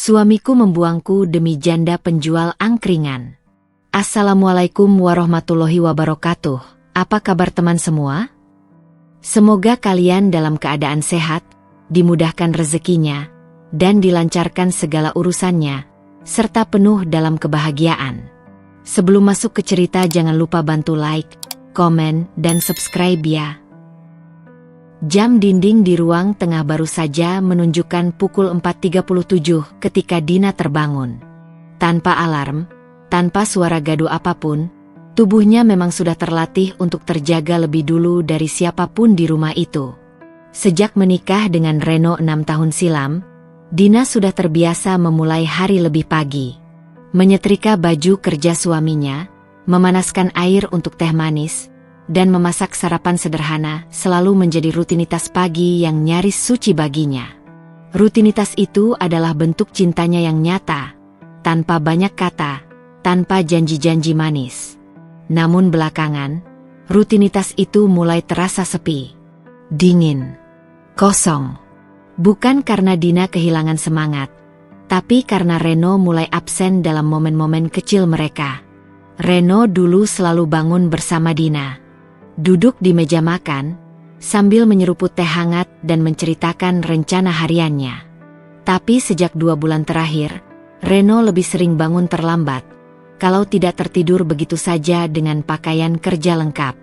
Suamiku membuangku demi janda penjual angkringan. Assalamualaikum warahmatullahi wabarakatuh. Apa kabar teman semua? Semoga kalian dalam keadaan sehat, dimudahkan rezekinya, dan dilancarkan segala urusannya, serta penuh dalam kebahagiaan. Sebelum masuk ke cerita jangan lupa bantu like, komen, dan subscribe ya. Jam dinding di ruang tengah baru saja menunjukkan pukul 4.37 ketika Dina terbangun. Tanpa alarm, tanpa suara gaduh apapun, tubuhnya memang sudah terlatih untuk terjaga lebih dulu dari siapapun di rumah itu. Sejak menikah dengan Reno 6 tahun silam, Dina sudah terbiasa memulai hari lebih pagi. Menyetrika baju kerja suaminya, memanaskan air untuk teh manis, dan memasak sarapan sederhana selalu menjadi rutinitas pagi yang nyaris suci baginya. Rutinitas itu adalah bentuk cintanya yang nyata, tanpa banyak kata, tanpa janji-janji manis. Namun belakangan, rutinitas itu mulai terasa sepi, dingin, kosong. Bukan karena Dina kehilangan semangat, tapi karena Reno mulai absen dalam momen-momen kecil mereka. Reno dulu selalu bangun bersama Dina. Duduk di meja makan, sambil menyeruput teh hangat dan menceritakan rencana hariannya. Tapi sejak 2 bulan terakhir, Reno lebih sering bangun terlambat, kalau tidak tertidur begitu saja dengan pakaian kerja lengkap.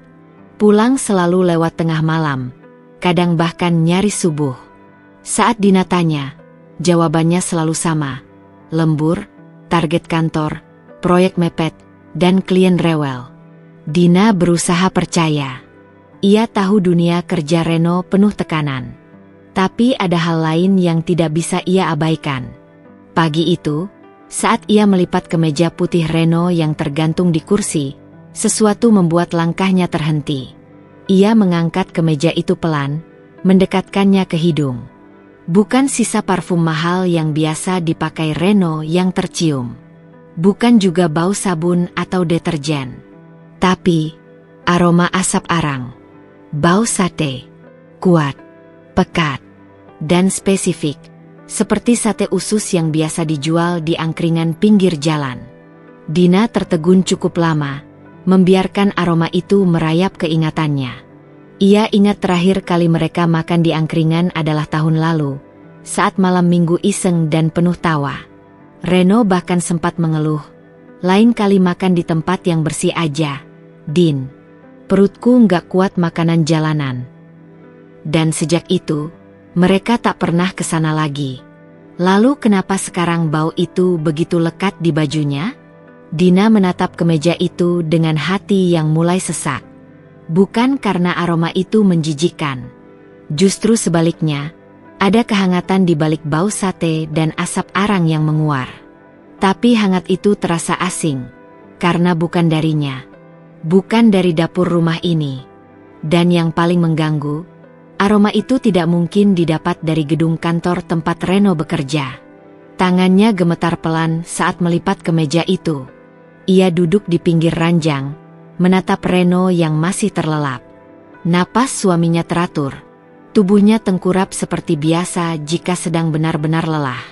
Pulang selalu lewat tengah malam, kadang bahkan nyaris subuh. Saat Dina tanya, jawabannya selalu sama, lembur, target kantor, proyek mepet, dan klien rewel. Dina berusaha percaya. Ia tahu dunia kerja Reno penuh tekanan. Tapi ada hal lain yang tidak bisa ia abaikan. Pagi itu, saat ia melipat kemeja putih Reno yang tergantung di kursi, sesuatu membuat langkahnya terhenti. Ia mengangkat kemeja itu pelan, mendekatkannya ke hidung. Bukan sisa parfum mahal yang biasa dipakai Reno yang tercium. Bukan juga bau sabun atau deterjen. Tapi, aroma asap arang, bau sate, kuat, pekat, dan spesifik, seperti sate usus yang biasa dijual di angkringan pinggir jalan. Dina tertegun cukup lama, membiarkan aroma itu merayap ke ingatannya. Ia ingat terakhir kali mereka makan di angkringan adalah tahun lalu, saat malam minggu iseng dan penuh tawa. Reno bahkan sempat mengeluh, lain kali makan di tempat yang bersih aja, Din. Perutku nggak kuat makanan jalanan. Dan sejak itu, mereka tak pernah ke sana lagi. Lalu kenapa sekarang bau itu begitu lekat di bajunya? Dina menatap kemeja itu dengan hati yang mulai sesak. Bukan karena aroma itu menjijikkan. Justru sebaliknya, ada kehangatan di balik bau sate dan asap arang yang menguar. Tapi hangat itu terasa asing, karena bukan darinya. Bukan dari dapur rumah ini. Dan yang paling mengganggu, aroma itu tidak mungkin didapat dari gedung kantor tempat Reno bekerja. Tangannya gemetar pelan saat melipat kemeja itu. Ia duduk di pinggir ranjang, menatap Reno yang masih terlelap. Napas suaminya teratur. Tubuhnya tengkurap seperti biasa jika sedang benar-benar lelah.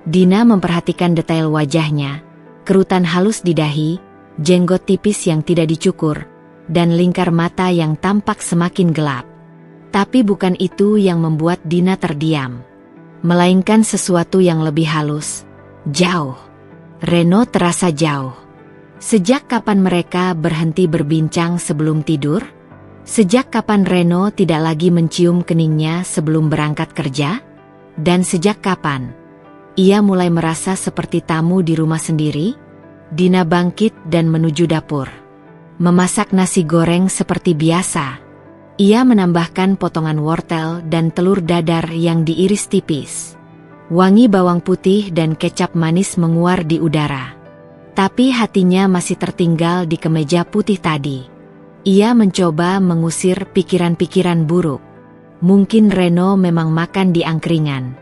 Dina memperhatikan detail wajahnya, kerutan halus di dahi, jenggot tipis yang tidak dicukur, dan lingkar mata yang tampak semakin gelap. Tapi bukan itu yang membuat Dina terdiam. Melainkan sesuatu yang lebih halus, jauh. Reno terasa jauh. Sejak kapan mereka berhenti berbincang sebelum tidur? Sejak kapan Reno tidak lagi mencium keningnya sebelum berangkat kerja? Dan sejak kapan ia mulai merasa seperti tamu di rumah sendiri? Dina bangkit dan menuju dapur. Memasak nasi goreng seperti biasa. Ia menambahkan potongan wortel dan telur dadar yang diiris tipis. Wangi bawang putih dan kecap manis menguar di udara. Tapi hatinya masih tertinggal di kemeja putih tadi. Ia mencoba mengusir pikiran-pikiran buruk. Mungkin Reno memang makan di angkringan.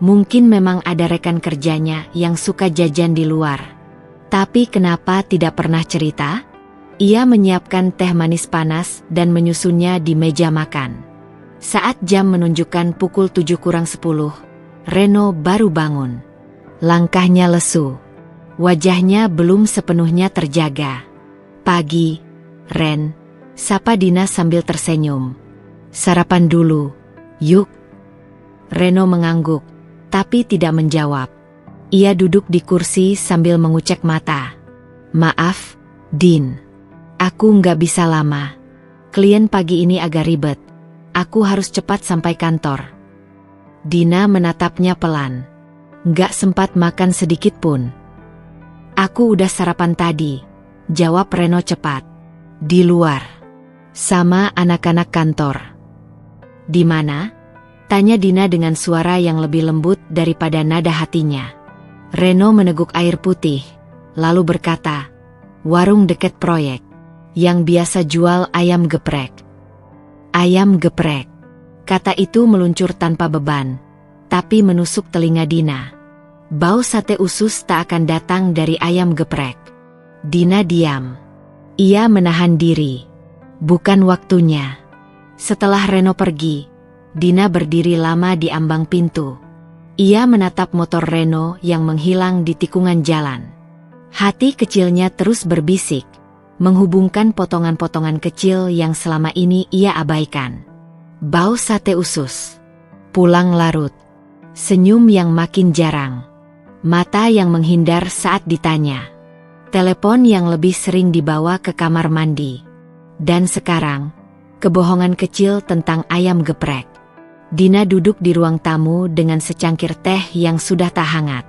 Mungkin memang ada rekan kerjanya yang suka jajan di luar. Tapi kenapa tidak pernah cerita? Ia menyiapkan teh manis panas dan menyusunnya di meja makan. Saat jam menunjukkan pukul 7 kurang 10, Reno baru bangun. Langkahnya lesu. Wajahnya belum sepenuhnya terjaga. "Pagi, Ren," sapa Dina sambil tersenyum. "Sarapan dulu, yuk." Reno mengangguk, tapi tidak menjawab. Ia duduk di kursi sambil mengucek mata. "Maaf, Din. Aku nggak bisa lama. Klien pagi ini agak ribet. Aku harus cepat sampai kantor." Dina menatapnya pelan. "Nggak sempat makan sedikit pun." "Aku udah sarapan tadi," jawab Reno cepat. "Di luar. Sama anak-anak kantor." "Di mana?" tanya Dina dengan suara yang lebih lembut daripada nada hatinya. Reno meneguk air putih, lalu berkata, "Warung deket proyek, yang biasa jual ayam geprek." "Ayam geprek." Kata itu meluncur tanpa beban, tapi menusuk telinga Dina. Bau sate usus tak akan datang dari ayam geprek. Dina diam. Ia menahan diri. Bukan waktunya. Setelah Reno pergi, Dina berdiri lama di ambang pintu. Ia menatap motor Reno yang menghilang di tikungan jalan. Hati kecilnya terus berbisik, menghubungkan potongan-potongan kecil yang selama ini ia abaikan. Bau sate usus. Pulang larut. Senyum yang makin jarang. Mata yang menghindar saat ditanya. Telepon yang lebih sering dibawa ke kamar mandi. Dan sekarang, kebohongan kecil tentang ayam geprek. Dina duduk di ruang tamu dengan secangkir teh yang sudah tak hangat.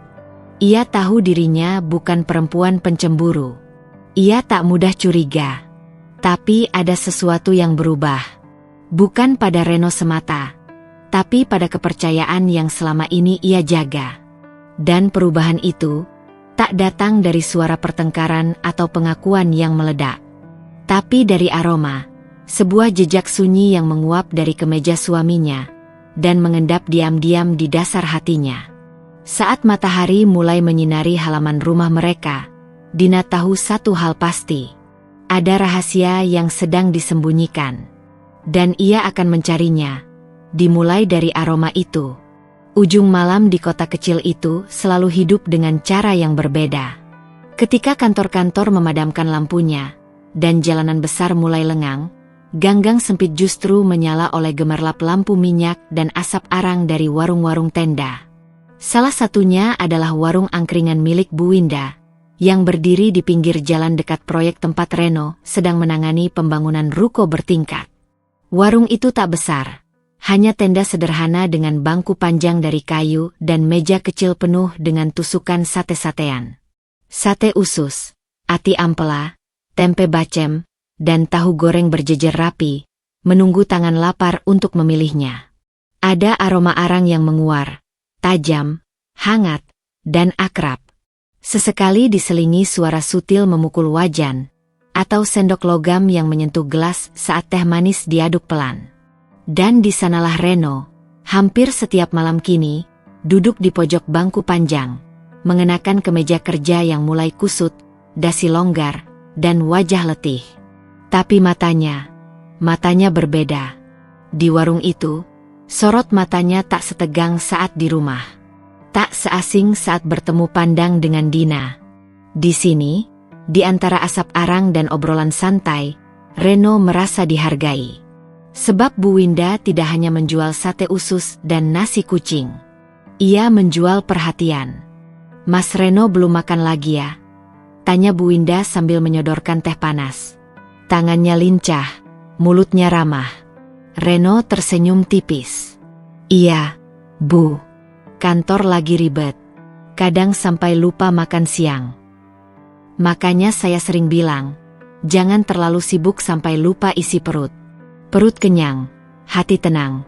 Ia tahu dirinya bukan perempuan pencemburu. Ia tak mudah curiga. Tapi ada sesuatu yang berubah. Bukan pada Reno semata, tapi pada kepercayaan yang selama ini ia jaga. Dan perubahan itu tak datang dari suara pertengkaran atau pengakuan yang meledak, tapi dari aroma, sebuah jejak sunyi yang menguap dari kemeja suaminya dan mengendap diam-diam di dasar hatinya. Saat matahari mulai menyinari halaman rumah mereka, Dina tahu satu hal pasti. Ada rahasia yang sedang disembunyikan. Dan ia akan mencarinya. Dimulai dari aroma itu. Ujung malam di kota kecil itu selalu hidup dengan cara yang berbeda. Ketika kantor-kantor memadamkan lampunya, dan jalanan besar mulai lengang, gang-gang sempit justru menyala oleh gemerlap lampu minyak dan asap arang dari warung-warung tenda. Salah satunya adalah warung angkringan milik Bu Winda, yang berdiri di pinggir jalan dekat proyek tempat Reno sedang menangani pembangunan ruko bertingkat. Warung itu tak besar, hanya tenda sederhana dengan bangku panjang dari kayu dan meja kecil penuh dengan tusukan sate-satean. Sate usus, ati ampela, tempe bacem, dan tahu goreng berjejer rapi, menunggu tangan lapar untuk memilihnya. Ada aroma arang yang menguar, tajam, hangat, dan akrab. Sesekali diselingi suara sutil memukul wajan, atau sendok logam yang menyentuh gelas saat teh manis diaduk pelan. Dan di sanalah Reno, hampir setiap malam kini, duduk di pojok bangku panjang, mengenakan kemeja kerja yang mulai kusut, dasi longgar, dan wajah letih. Tapi matanya berbeda. Di warung itu, sorot matanya tak setegang saat di rumah. Tak seasing saat bertemu pandang dengan Dina. Di sini, di antara asap arang dan obrolan santai, Reno merasa dihargai. Sebab Bu Winda tidak hanya menjual sate usus dan nasi kucing. Ia menjual perhatian. "Mas Reno belum makan lagi ya?" tanya Bu Winda sambil menyodorkan teh panas. Tangannya lincah, mulutnya ramah. Reno tersenyum tipis. "Iya, Bu. Kantor lagi ribet. Kadang sampai lupa makan siang. Makanya saya sering bilang, jangan terlalu sibuk sampai lupa isi perut. Perut kenyang, hati tenang,"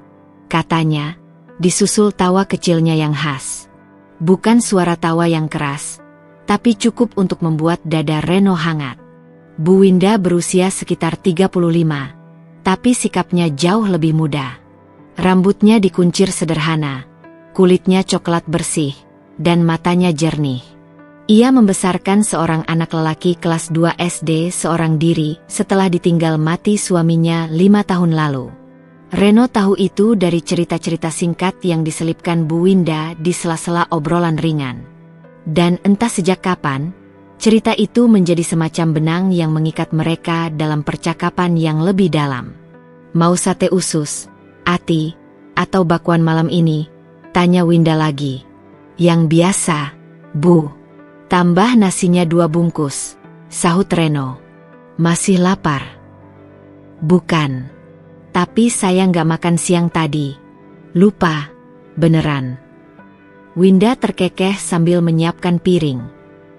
katanya, disusul tawa kecilnya yang khas. Bukan suara tawa yang keras, tapi cukup untuk membuat dada Reno hangat. Bu Winda berusia sekitar 35, tapi sikapnya jauh lebih muda. Rambutnya dikuncir sederhana, kulitnya coklat bersih, dan matanya jernih. Ia membesarkan seorang anak lelaki kelas 2 SD seorang diri setelah ditinggal mati suaminya 5 tahun lalu. Reno tahu itu dari cerita-cerita singkat yang diselipkan Bu Winda di sela-sela obrolan ringan. Dan entah sejak kapan, cerita itu menjadi semacam benang yang mengikat mereka dalam percakapan yang lebih dalam. "Mau sate usus, ati, atau bakwan malam ini?" tanya Winda lagi. "Yang biasa, Bu." "Tambah nasinya 2 bungkus," sahut Reno. "Masih lapar?" "Bukan. Tapi saya nggak makan siang tadi. Lupa, beneran." Winda terkekeh sambil menyiapkan piring.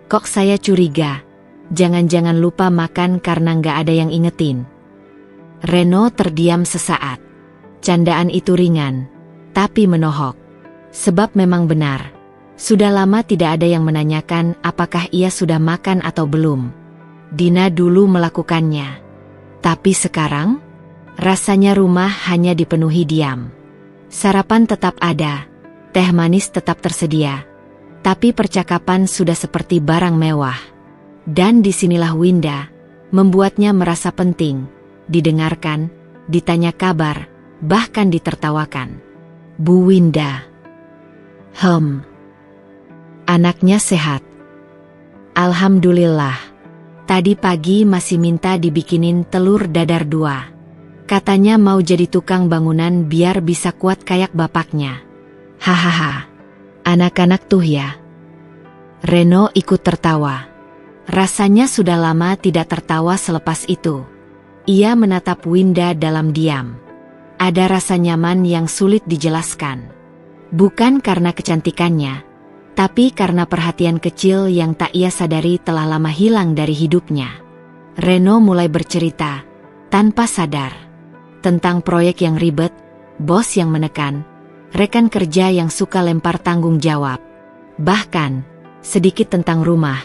"Kok saya curiga, jangan-jangan lupa makan karena nggak ada yang ingetin." Reno terdiam sesaat. Candaan itu ringan, tapi menohok. Sebab memang benar, sudah lama tidak ada yang menanyakan apakah ia sudah makan atau belum. Dina dulu melakukannya. Tapi sekarang, rasanya rumah hanya dipenuhi diam. Sarapan tetap ada, teh manis tetap tersedia, tapi percakapan sudah seperti barang mewah. Dan disinilah Winda membuatnya merasa penting, didengarkan, ditanya kabar, bahkan ditertawakan. "Bu Winda." "Anaknya sehat?" "Alhamdulillah. Tadi pagi masih minta dibikinin telur dadar 2. Katanya mau jadi tukang bangunan biar bisa kuat kayak bapaknya." "Hahaha. Anak-anak tuh ya." Reno ikut tertawa. Rasanya sudah lama tidak tertawa selepas itu. Ia menatap Winda dalam diam. Ada rasa nyaman yang sulit dijelaskan. Bukan karena kecantikannya, tapi karena perhatian kecil yang tak ia sadari telah lama hilang dari hidupnya. Reno mulai bercerita, tanpa sadar, tentang proyek yang ribet, bos yang menekan, rekan kerja yang suka lempar tanggung jawab. Bahkan, sedikit tentang rumah,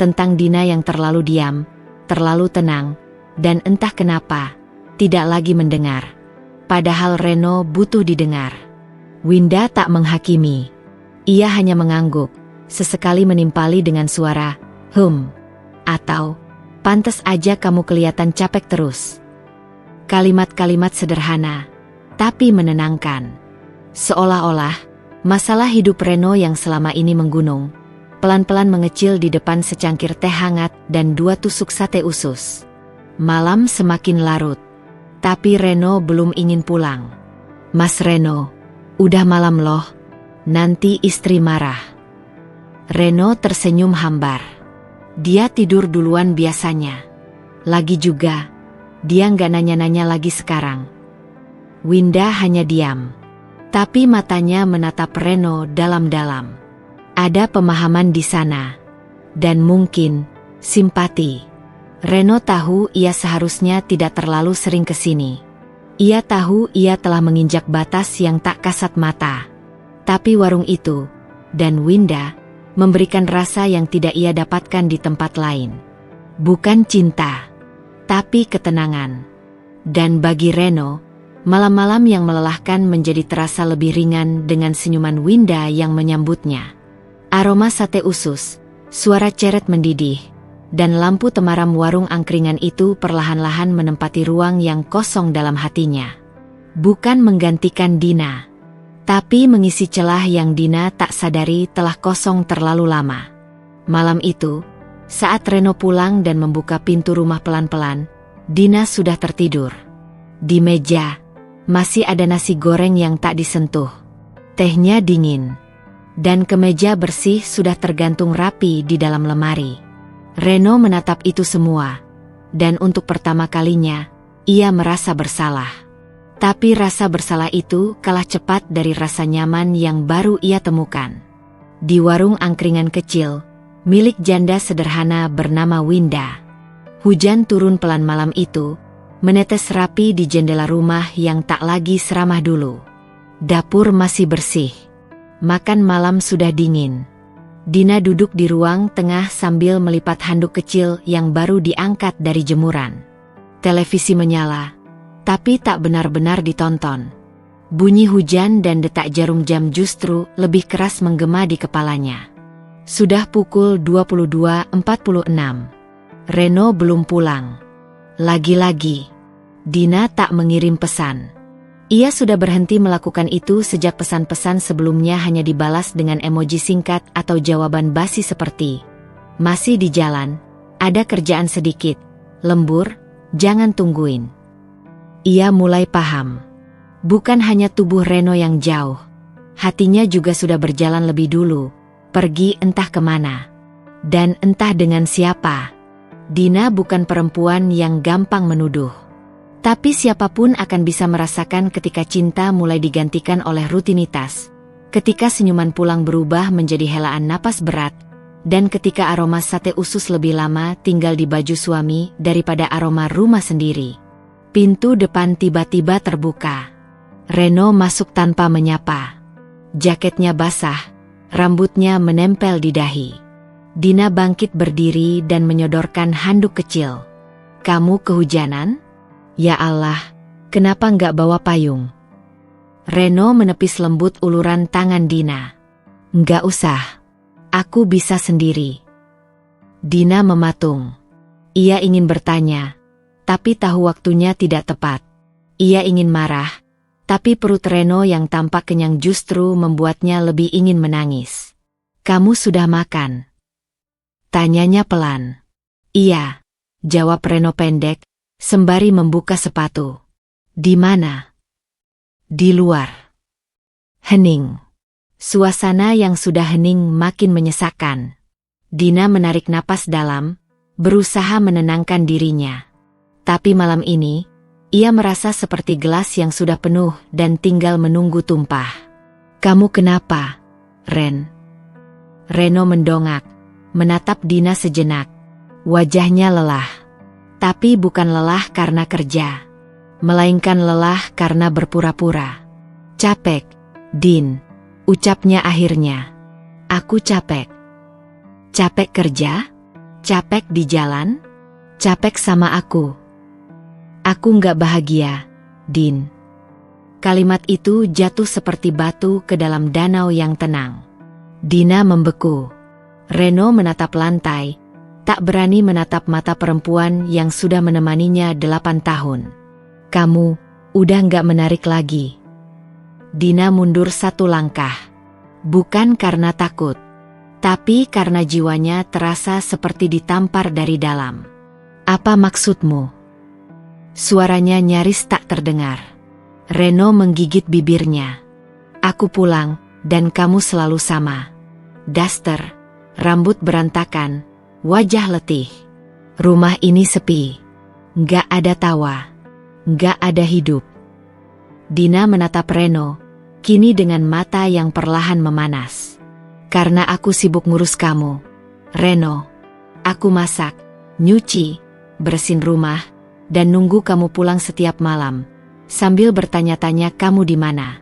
tentang Dina yang terlalu diam, terlalu tenang, dan entah kenapa, tidak lagi mendengar. Padahal Reno butuh didengar. Winda tak menghakimi. Ia hanya mengangguk, sesekali menimpali dengan suara, atau, "Pantes aja kamu kelihatan capek terus." Kalimat-kalimat sederhana, tapi menenangkan. Seolah-olah, masalah hidup Reno yang selama ini menggunung, pelan-pelan mengecil di depan secangkir teh hangat dan 2 tusuk sate usus. Malam semakin larut, tapi Reno belum ingin pulang. "Mas Reno, udah malam loh, nanti istri marah." Reno tersenyum hambar. Dia tidur duluan biasanya. Lagi juga, dia nggak nanya-nanya lagi sekarang. Winda hanya diam, tapi matanya menatap Reno dalam-dalam. Ada pemahaman di sana, dan mungkin simpati. Reno tahu ia seharusnya tidak terlalu sering ke sini. Ia tahu ia telah menginjak batas yang tak kasat mata. Tapi warung itu, dan Winda, memberikan rasa yang tidak ia dapatkan di tempat lain. Bukan cinta, tapi ketenangan. Dan bagi Reno, malam-malam yang melelahkan menjadi terasa lebih ringan dengan senyuman Winda yang menyambutnya. Aroma sate usus, suara ceret mendidih, dan lampu temaram warung angkringan itu perlahan-lahan menempati ruang yang kosong dalam hatinya. Bukan menggantikan Dina, tapi mengisi celah yang Dina tak sadari telah kosong terlalu lama. Malam itu, saat Reno pulang dan membuka pintu rumah pelan-pelan, Dina sudah tertidur. Di meja, masih ada nasi goreng yang tak disentuh. Tehnya dingin, dan kemeja bersih sudah tergantung rapi di dalam lemari. Reno menatap itu semua, dan untuk pertama kalinya, ia merasa bersalah. Tapi rasa bersalah itu kalah cepat dari rasa nyaman yang baru ia temukan. Di warung angkringan kecil, milik janda sederhana bernama Winda. Hujan turun pelan malam itu, menetes rapi di jendela rumah yang tak lagi seramah dulu. Dapur masih bersih. Makan malam sudah dingin. Dina duduk di ruang tengah sambil melipat handuk kecil yang baru diangkat dari jemuran. Televisi menyala, tapi tak benar-benar ditonton. Bunyi hujan dan detak jarum jam justru lebih keras menggema di kepalanya. Sudah pukul 22.46. Reno belum pulang. Lagi-lagi, Dina tak mengirim pesan. Ia sudah berhenti melakukan itu sejak pesan-pesan sebelumnya hanya dibalas dengan emoji singkat atau jawaban basi seperti, "Masih di jalan, ada kerjaan sedikit, lembur, jangan tungguin." Ia mulai paham. Bukan hanya tubuh Reno yang jauh, hatinya juga sudah berjalan lebih dulu, pergi entah kemana. Dan entah dengan siapa. Dina bukan perempuan yang gampang menuduh. Tapi siapapun akan bisa merasakan ketika cinta mulai digantikan oleh rutinitas, ketika senyuman pulang berubah menjadi helaan napas berat, dan ketika aroma sate usus lebih lama tinggal di baju suami daripada aroma rumah sendiri. Pintu depan tiba-tiba terbuka. Reno masuk tanpa menyapa. Jaketnya basah, rambutnya menempel di dahi. Dina bangkit berdiri dan menyodorkan handuk kecil. "Kamu kehujanan? Ya Allah, kenapa nggak bawa payung?" Reno menepis lembut uluran tangan Dina. "Nggak usah, aku bisa sendiri." Dina mematung. Ia ingin bertanya, tapi tahu waktunya tidak tepat. Ia ingin marah, tapi perut Reno yang tampak kenyang justru membuatnya lebih ingin menangis. "Kamu sudah makan?" tanyanya pelan. "Iya," jawab Reno pendek, sembari membuka sepatu. "Di mana?" "Di luar." Hening. Suasana yang sudah hening makin menyesakkan. Dina menarik napas dalam, berusaha menenangkan dirinya. Tapi malam ini, ia merasa seperti gelas yang sudah penuh dan tinggal menunggu tumpah. "Kamu kenapa, Ren?" Reno mendongak, menatap Dina sejenak. Wajahnya lelah. Tapi bukan lelah karena kerja, melainkan lelah karena berpura-pura. "Capek, Din," ucapnya akhirnya. "Aku capek." "Capek kerja? Capek di jalan? Capek sama aku?" "Aku nggak bahagia, Din." Kalimat itu jatuh seperti batu ke dalam danau yang tenang. Dina membeku. Reno menatap lantai, tak berani menatap mata perempuan yang sudah menemaninya 8 tahun. "Kamu udah nggak menarik lagi." Dina mundur satu langkah. Bukan karena takut, tapi karena jiwanya terasa seperti ditampar dari dalam. "Apa maksudmu?" Suaranya nyaris tak terdengar. Reno menggigit bibirnya. "Aku pulang, dan kamu selalu sama. Daster, rambut berantakan, wajah letih. Rumah ini sepi. Nggak ada tawa. Nggak ada hidup." Dina menatap Reno, kini dengan mata yang perlahan memanas. "Karena aku sibuk ngurus kamu, Reno. Aku masak, nyuci, bersihin rumah, dan nunggu kamu pulang setiap malam, sambil bertanya-tanya kamu di mana.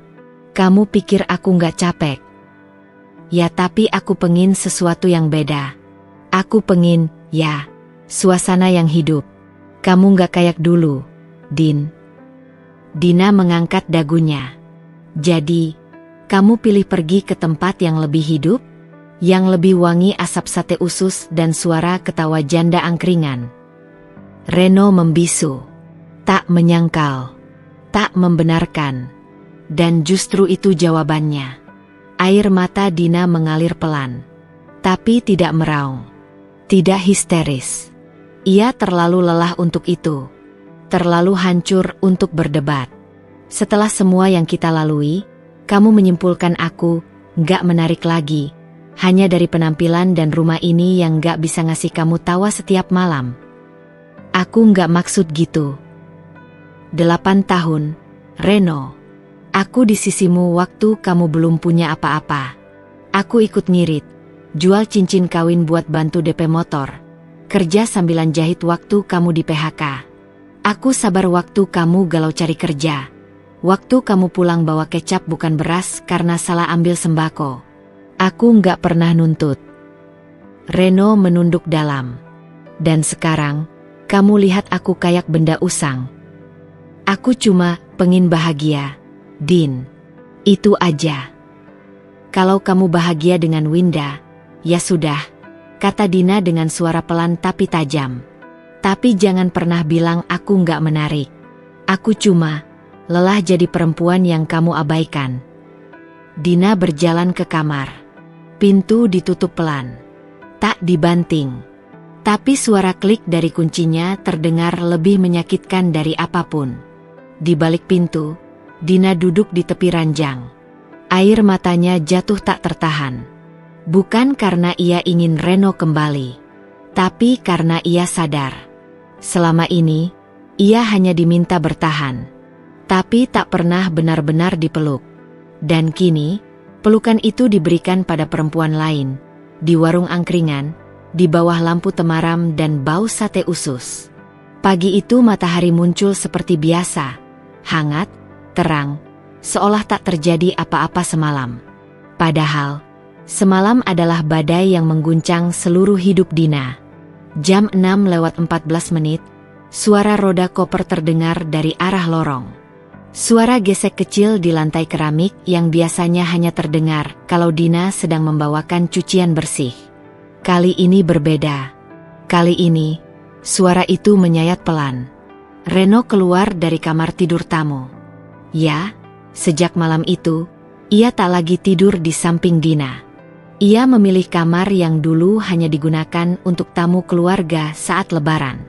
Kamu pikir aku nggak capek?" "Ya, tapi aku pengin sesuatu yang beda. Aku pengin, ya, suasana yang hidup. Kamu nggak kayak dulu, Din." Dina mengangkat dagunya. "Jadi, kamu pilih pergi ke tempat yang lebih hidup? Yang lebih wangi asap sate usus dan suara ketawa janda angkringan?" Reno membisu. Tak menyangkal. Tak membenarkan. Dan justru itu jawabannya. Air mata Dina mengalir pelan. Tapi tidak meraung. Tidak histeris. Ia terlalu lelah untuk itu. Terlalu hancur untuk berdebat. "Setelah semua yang kita lalui, kamu menyimpulkan aku nggak menarik lagi, hanya dari penampilan dan rumah ini yang nggak bisa ngasih kamu tawa setiap malam." "Aku nggak maksud gitu." 8 tahun, Reno. Aku di sisimu waktu kamu belum punya apa-apa. Aku ikut ngirit, jual cincin kawin buat bantu DP motor, kerja sambilan jahit waktu kamu di PHK. Aku sabar waktu kamu galau cari kerja. Waktu kamu pulang bawa kecap bukan beras karena salah ambil sembako. Aku nggak pernah nuntut. Reno menunduk dalam. "Dan sekarang, kamu lihat aku kayak benda usang. Aku cuma pengin bahagia, Din. Itu aja. Kalau kamu bahagia dengan Winda, ya sudah," kata Dina dengan suara pelan tapi tajam. "Tapi jangan pernah bilang aku nggak menarik. Aku cuma Lelah jadi perempuan yang kamu abaikan. Dina berjalan ke kamar. Pintu ditutup pelan. Tak dibanting. Tapi suara klik dari kuncinya terdengar lebih menyakitkan dari apapun. Di balik pintu, Dina duduk di tepi ranjang. Air matanya jatuh tak tertahan. Bukan karena ia ingin Reno kembali, tapi karena ia sadar. Selama ini, ia hanya diminta bertahan, tapi tak pernah benar-benar dipeluk. Dan kini, pelukan itu diberikan pada perempuan lain, di warung angkringan, di bawah lampu temaram dan bau sate usus. Pagi itu matahari muncul seperti biasa, hangat, terang, seolah tak terjadi apa-apa semalam. Padahal, semalam adalah badai yang mengguncang seluruh hidup Dina. Jam 6:14, suara roda koper terdengar dari arah lorong. Suara gesek kecil di lantai keramik yang biasanya hanya terdengar kalau Dina sedang membawakan cucian bersih. Kali ini berbeda. Kali ini, suara itu menyayat pelan. Reno keluar dari kamar tidur tamu. Ya, sejak malam itu, ia tak lagi tidur di samping Dina. Ia memilih kamar yang dulu hanya digunakan untuk tamu keluarga saat lebaran.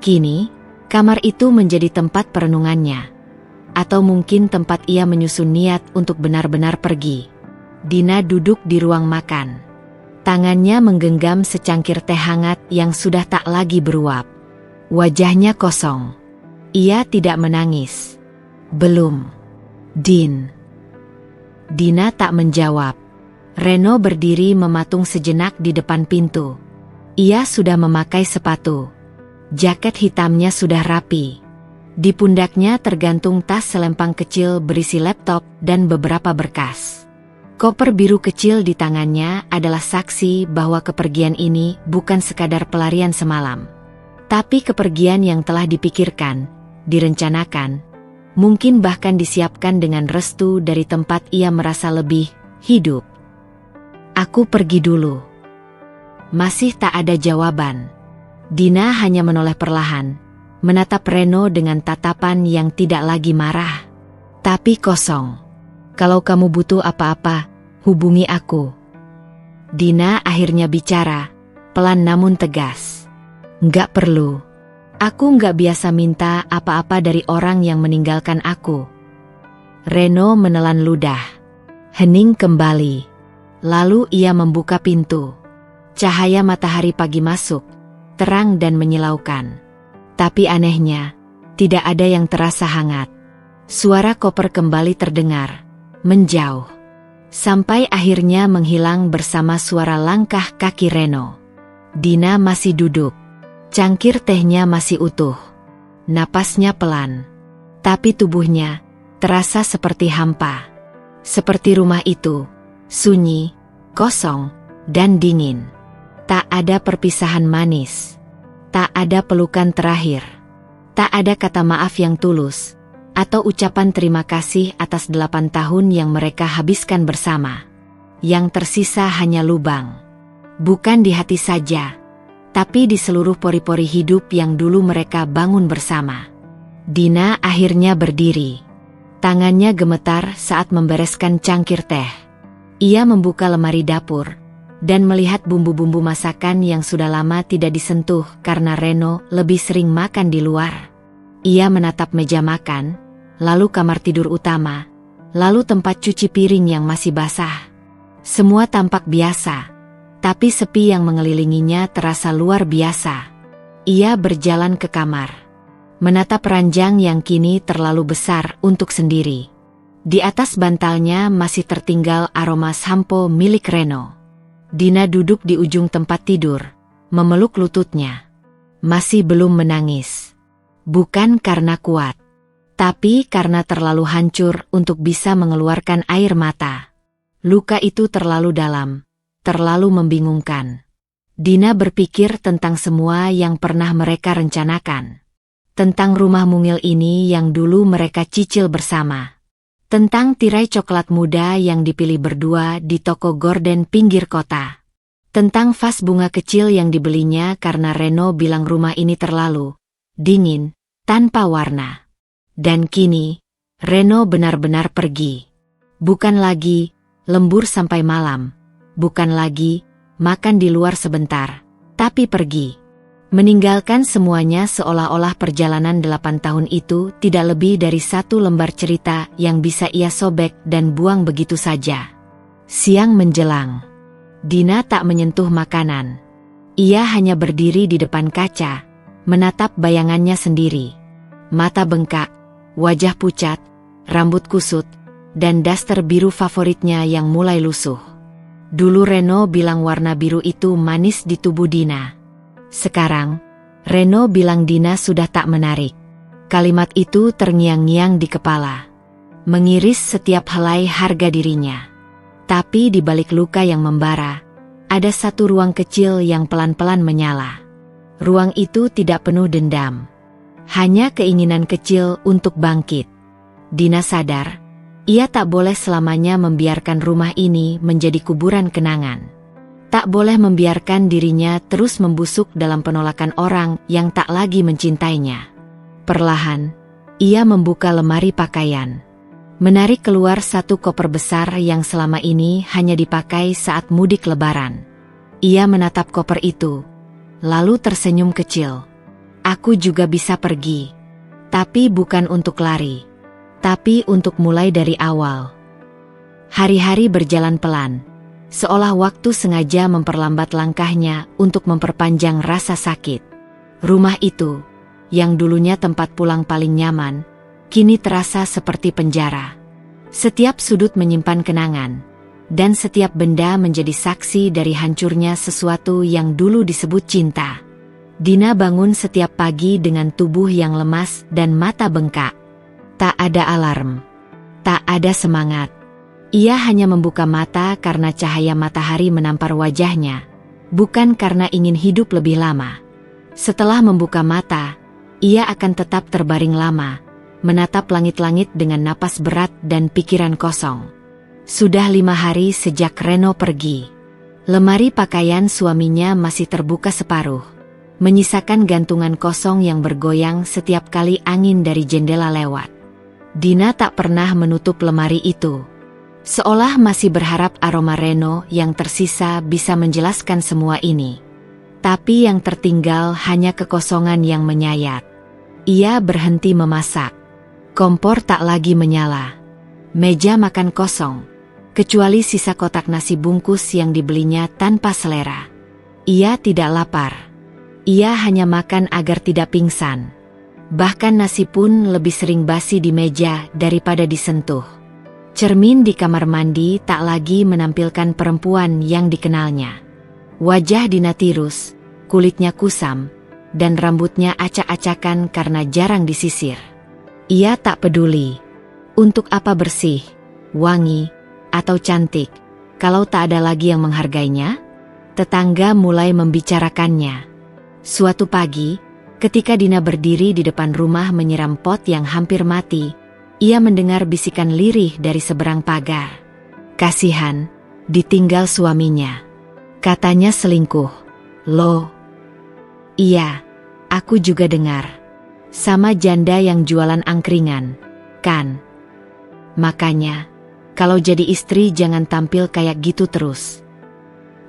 Kini, kamar itu menjadi tempat perenungannya. Atau mungkin tempat ia menyusun niat untuk benar-benar pergi. Dina duduk di ruang makan. Tangannya menggenggam secangkir teh hangat yang sudah tak lagi beruap. Wajahnya kosong. Ia tidak menangis. Belum. Dina tak menjawab. Reno berdiri mematung sejenak di depan pintu. Ia sudah memakai sepatu. Jaket hitamnya sudah rapi. Di pundaknya tergantung tas selempang kecil berisi laptop dan beberapa berkas. Koper biru kecil di tangannya adalah saksi bahwa kepergian ini bukan sekadar pelarian semalam. Tapi kepergian yang telah dipikirkan, direncanakan, mungkin bahkan disiapkan dengan restu dari tempat ia merasa lebih hidup. Aku pergi dulu. Masih tak ada jawaban. Dina hanya menoleh perlahan, menatap Reno dengan tatapan yang tidak lagi marah, tapi kosong. Kalau kamu butuh apa-apa, hubungi aku. Dina akhirnya bicara, pelan namun tegas. Nggak perlu. Aku nggak biasa minta apa-apa dari orang yang meninggalkan aku. Reno menelan ludah. Hening kembali. Lalu ia membuka pintu. Cahaya matahari pagi masuk, terang dan menyilaukan. Tapi anehnya, tidak ada yang terasa hangat. Suara koper kembali terdengar, menjauh. Sampai akhirnya menghilang bersama suara langkah kaki Reno. Dina masih duduk. Cangkir tehnya masih utuh. Napasnya pelan. Tapi tubuhnya terasa seperti hampa. Seperti rumah itu, sunyi, kosong, dan dingin. Tak ada perpisahan manis. Tak ada pelukan terakhir. Tak ada kata maaf yang tulus, atau ucapan terima kasih atas 8 tahun yang mereka habiskan bersama. Yang tersisa hanya lubang. Bukan di hati saja, tapi di seluruh pori-pori hidup yang dulu mereka bangun bersama. Dina akhirnya berdiri. Tangannya gemetar saat membereskan cangkir teh. Ia membuka lemari dapur dan melihat bumbu-bumbu masakan yang sudah lama tidak disentuh karena Reno lebih sering makan di luar. Ia menatap meja makan, lalu kamar tidur utama, lalu tempat cuci piring yang masih basah. Semua tampak biasa. Tapi sepi yang mengelilinginya terasa luar biasa. Ia berjalan ke kamar. Menatap ranjang yang kini terlalu besar untuk sendiri. Di atas bantalnya masih tertinggal aroma sampo milik Reno. Dina duduk di ujung tempat tidur, memeluk lututnya. Masih belum menangis. Bukan karena kuat, tapi karena terlalu hancur untuk bisa mengeluarkan air mata. Luka itu terlalu dalam. Terlalu membingungkan. Dina berpikir tentang semua yang pernah mereka rencanakan. Tentang rumah mungil ini yang dulu mereka cicil bersama. Tentang tirai coklat muda yang dipilih berdua di toko gorden pinggir kota. Tentang vas bunga kecil yang dibelinya karena Reno bilang rumah ini terlalu dingin, tanpa warna. Dan kini, Reno benar-benar pergi. Bukan lagi lembur sampai malam. Bukan lagi makan di luar sebentar. Tapi pergi. Meninggalkan semuanya seolah-olah perjalanan 8 tahun itu tidak lebih dari satu lembar cerita yang bisa ia sobek dan buang begitu saja. Siang menjelang. Dina tak menyentuh makanan. Ia hanya berdiri di depan kaca, menatap bayangannya sendiri. Mata bengkak, wajah pucat, rambut kusut, dan daster biru favoritnya yang mulai lusuh. Dulu Reno bilang warna biru itu manis di tubuh Dina. Sekarang, Reno bilang Dina sudah tak menarik. Kalimat itu terngiang-ngiang di kepala, mengiris setiap helai harga dirinya. Tapi di balik luka yang membara, ada satu ruang kecil yang pelan-pelan menyala. Ruang itu tidak penuh dendam. Hanya keinginan kecil untuk bangkit. Dina sadar, ia tak boleh selamanya membiarkan rumah ini menjadi kuburan kenangan. Tak boleh membiarkan dirinya terus membusuk dalam penolakan orang yang tak lagi mencintainya. Perlahan, ia membuka lemari pakaian. Menarik keluar satu koper besar yang selama ini hanya dipakai saat mudik lebaran. Ia menatap koper itu, lalu tersenyum kecil. Aku juga bisa pergi. Tapi bukan untuk lari. Tapi untuk mulai dari awal. Hari-hari berjalan pelan. Seolah waktu sengaja memperlambat langkahnya untuk memperpanjang rasa sakit. Rumah itu, yang dulunya tempat pulang paling nyaman, kini terasa seperti penjara. Setiap sudut menyimpan kenangan, dan setiap benda menjadi saksi dari hancurnya sesuatu yang dulu disebut cinta. Dina bangun setiap pagi dengan tubuh yang lemas dan mata bengkak. Tak ada alarm, tak ada semangat. Ia hanya membuka mata karena cahaya matahari menampar wajahnya, bukan karena ingin hidup lebih lama. Setelah membuka mata, ia akan tetap terbaring lama, menatap langit-langit dengan napas berat dan pikiran kosong. Sudah 5 hari sejak Reno pergi. Lemari pakaian suaminya masih terbuka separuh, menyisakan gantungan kosong yang bergoyang setiap kali angin dari jendela lewat. Dina tak pernah menutup lemari itu. Seolah masih berharap aroma Reno yang tersisa bisa menjelaskan semua ini. Tapi yang tertinggal hanya kekosongan yang menyayat. Ia berhenti memasak. Kompor tak lagi menyala. Meja makan kosong, kecuali sisa kotak nasi bungkus yang dibelinya tanpa selera. Ia tidak lapar. Ia hanya makan agar tidak pingsan. Bahkan nasi pun lebih sering basi di meja daripada disentuh. Cermin di kamar mandi tak lagi menampilkan perempuan yang dikenalnya. Wajah Dina tirus, kulitnya kusam, dan rambutnya acak-acakan karena jarang disisir. Ia tak peduli. Untuk apa bersih, wangi, atau cantik, kalau tak ada lagi yang menghargainya? Tetangga mulai membicarakannya. Suatu pagi, ketika Dina berdiri di depan rumah menyiram pot yang hampir mati, ia mendengar bisikan lirih dari seberang pagar. Kasihan, ditinggal suaminya. Katanya selingkuh. Loh. Iya, aku juga dengar. Sama janda yang jualan angkringan, kan? Makanya, kalau jadi istri jangan tampil kayak gitu terus.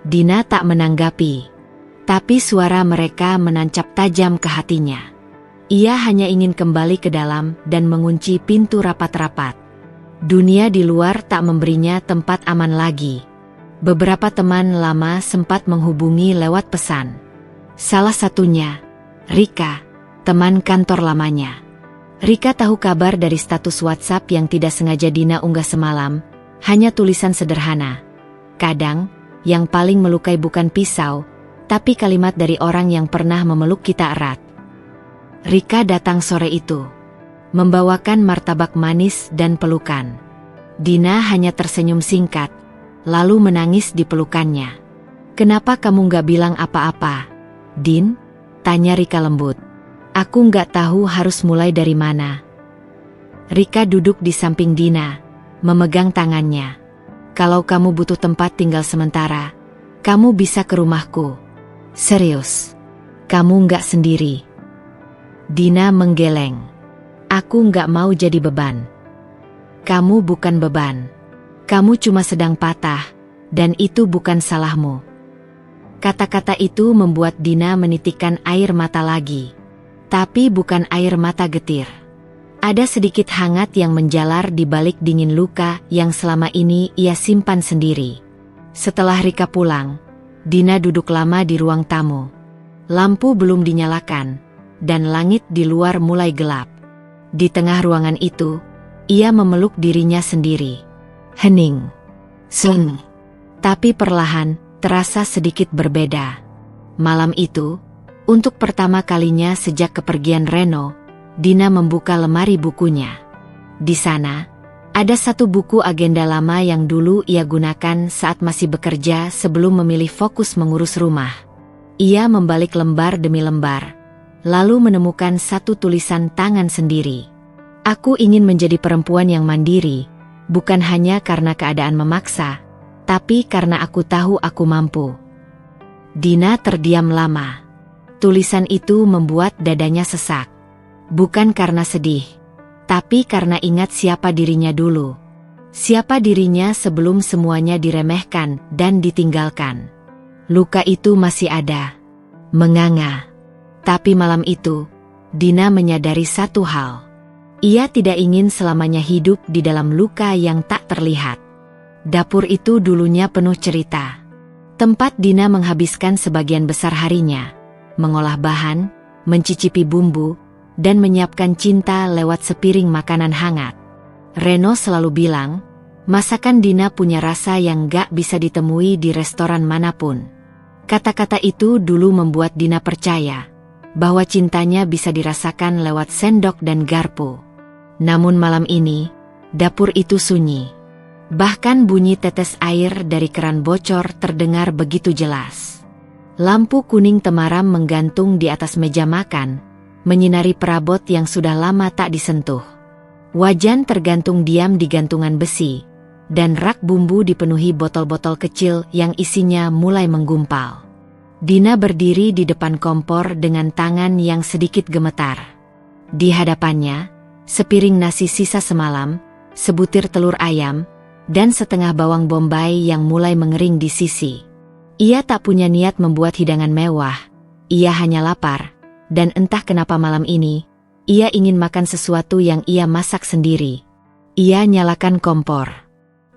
Dina tak menanggapi, tapi suara mereka menancap tajam ke hatinya. Ia hanya ingin kembali ke dalam dan mengunci pintu rapat-rapat. Dunia di luar tak memberinya tempat aman lagi. Beberapa teman lama sempat menghubungi lewat pesan. Salah satunya, Rika, teman kantor lamanya. Rika tahu kabar dari status WhatsApp yang tidak sengaja Dina unggah semalam, hanya tulisan sederhana. Kadang, yang paling melukai bukan pisau, tapi kalimat dari orang yang pernah memeluk kita erat. Rika datang sore itu, membawakan martabak manis dan pelukan. Dina hanya tersenyum singkat, lalu menangis di pelukannya. Kenapa kamu gak bilang apa-apa, Din? Tanya Rika lembut. Aku gak tahu harus mulai dari mana. Rika duduk di samping Dina, memegang tangannya. Kalau kamu butuh tempat tinggal sementara, kamu bisa ke rumahku. Serius, kamu gak sendiri. Dina menggeleng. Aku gak mau jadi beban. Kamu bukan beban. Kamu cuma sedang patah, dan itu bukan salahmu. Kata-kata itu membuat Dina menitikkan air mata lagi. Tapi bukan air mata getir. Ada sedikit hangat yang menjalar di balik dingin luka yang selama ini ia simpan sendiri. Setelah Rika pulang, Dina duduk lama di ruang tamu. Lampu belum dinyalakan, dan langit di luar mulai gelap. Di tengah ruangan itu, ia memeluk dirinya sendiri. Hening. Seng. Tapi perlahan, terasa sedikit berbeda. Malam itu, untuk pertama kalinya sejak kepergian Reno, Dina membuka lemari bukunya. Di sana, ada satu buku agenda lama yang dulu ia gunakan saat masih bekerja sebelum memilih fokus mengurus rumah. Ia membalik lembar demi lembar, lalu menemukan satu tulisan tangan sendiri. Aku ingin menjadi perempuan yang mandiri, bukan hanya karena keadaan memaksa, tapi karena aku tahu aku mampu. Dina terdiam lama. Tulisan itu membuat dadanya sesak. Bukan karena sedih, tapi karena ingat siapa dirinya dulu. Siapa dirinya sebelum semuanya diremehkan dan ditinggalkan. Luka itu masih ada, menganga. Tapi malam itu, Dina menyadari satu hal. Ia tidak ingin selamanya hidup di dalam luka yang tak terlihat. Dapur itu dulunya penuh cerita. Tempat Dina menghabiskan sebagian besar harinya, mengolah bahan, mencicipi bumbu, dan menyiapkan cinta lewat sepiring makanan hangat. Reno selalu bilang, masakan Dina punya rasa yang gak bisa ditemui di restoran manapun. Kata-kata itu dulu membuat Dina percaya bahwa cintanya bisa dirasakan lewat sendok dan garpu. Namun malam ini, dapur itu sunyi. Bahkan bunyi tetes air dari keran bocor terdengar begitu jelas. Lampu kuning temaram menggantung di atas meja makan, menyinari perabot yang sudah lama tak disentuh. Wajan tergantung diam di gantungan besi, dan rak bumbu dipenuhi botol-botol kecil yang isinya mulai menggumpal. Dina berdiri di depan kompor dengan tangan yang sedikit gemetar. Di hadapannya, sepiring nasi sisa semalam, sebutir telur ayam, dan setengah bawang bombay yang mulai mengering di sisi. Ia tak punya niat membuat hidangan mewah, ia hanya lapar, dan entah kenapa malam ini, ia ingin makan sesuatu yang ia masak sendiri. Ia nyalakan kompor.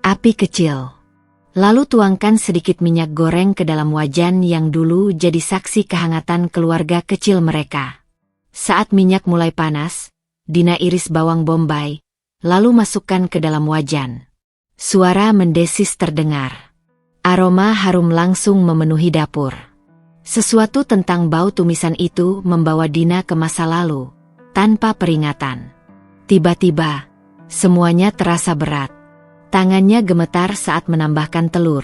Api kecil. Lalu tuangkan sedikit minyak goreng ke dalam wajan yang dulu jadi saksi kehangatan keluarga kecil mereka. Saat minyak mulai panas, Dina iris bawang bombay, lalu masukkan ke dalam wajan. Suara mendesis terdengar. Aroma harum langsung memenuhi dapur. Sesuatu tentang bau tumisan itu membawa Dina ke masa lalu, tanpa peringatan. Tiba-tiba, semuanya terasa berat. Tangannya gemetar saat menambahkan telur,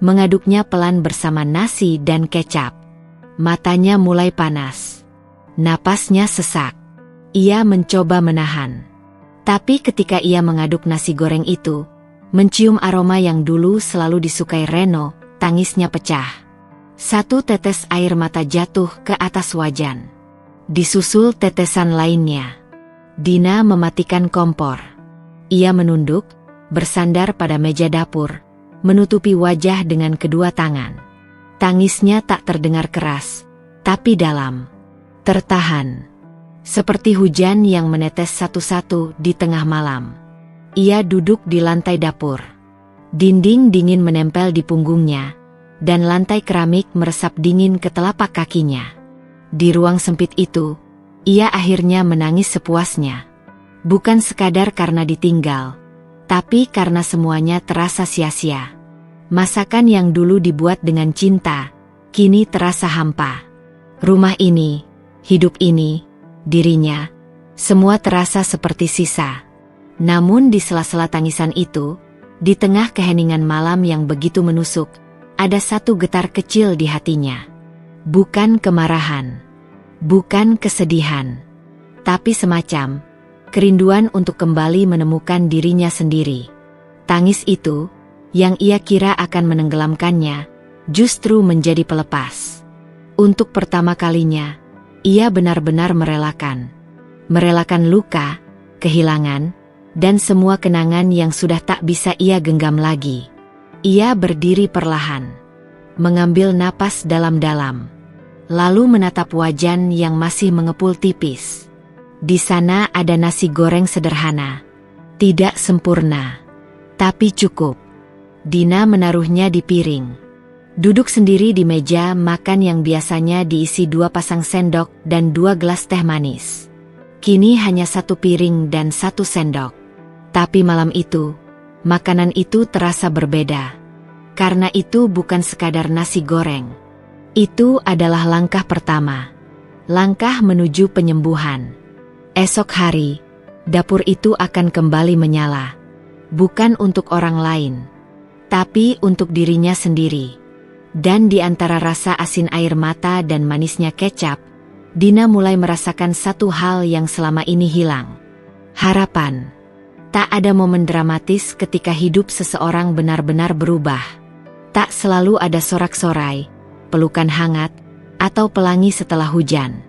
mengaduknya pelan bersama nasi dan kecap. Matanya mulai panas. Napasnya sesak. Ia mencoba menahan. Tapi ketika ia mengaduk nasi goreng itu, mencium aroma yang dulu selalu disukai Reno, tangisnya pecah. Satu tetes air mata jatuh ke atas wajan. Disusul tetesan lainnya. Dina mematikan kompor. Ia menunduk, bersandar pada meja dapur, menutupi wajah dengan kedua tangan. Tangisnya tak terdengar keras, tapi dalam. Tertahan. Seperti hujan yang menetes satu-satu di tengah malam. Ia duduk di lantai dapur. Dinding dingin menempel di punggungnya, dan lantai keramik meresap dingin ke telapak kakinya. Di ruang sempit itu, ia akhirnya menangis sepuasnya. Bukan sekadar karena ditinggal, tapi karena semuanya terasa sia-sia. Masakan yang dulu dibuat dengan cinta, kini terasa hampa. Rumah ini, hidup ini, dirinya, semua terasa seperti sisa. Namun di sela-sela tangisan itu, di tengah keheningan malam yang begitu menusuk, ada satu getar kecil di hatinya. Bukan kemarahan, bukan kesedihan, tapi semacam kerinduan untuk kembali menemukan dirinya sendiri. Tangis itu, yang ia kira akan menenggelamkannya, justru menjadi pelepas. Untuk pertama kalinya, ia benar-benar merelakan. Merelakan luka, kehilangan, dan semua kenangan yang sudah tak bisa ia genggam lagi. Ia berdiri perlahan, mengambil napas dalam-dalam, lalu menatap wajan yang masih mengepul tipis. Di sana ada nasi goreng sederhana, tidak sempurna, tapi cukup. Dina menaruhnya di piring. Duduk sendiri di meja makan yang biasanya diisi 2 pasang sendok dan 2 gelas teh manis. Kini hanya 1 piring dan 1 sendok. Tapi malam itu, makanan itu terasa berbeda. Karena itu bukan sekadar nasi goreng. Itu adalah langkah pertama. Langkah menuju penyembuhan. Esok hari, dapur itu akan kembali menyala. Bukan untuk orang lain, tapi untuk dirinya sendiri. Dan di antara rasa asin air mata dan manisnya kecap, Dina mulai merasakan satu hal yang selama ini hilang. Harapan. Tak ada momen dramatis ketika hidup seseorang benar-benar berubah. Tak selalu ada sorak-sorai, pelukan hangat, atau pelangi setelah hujan.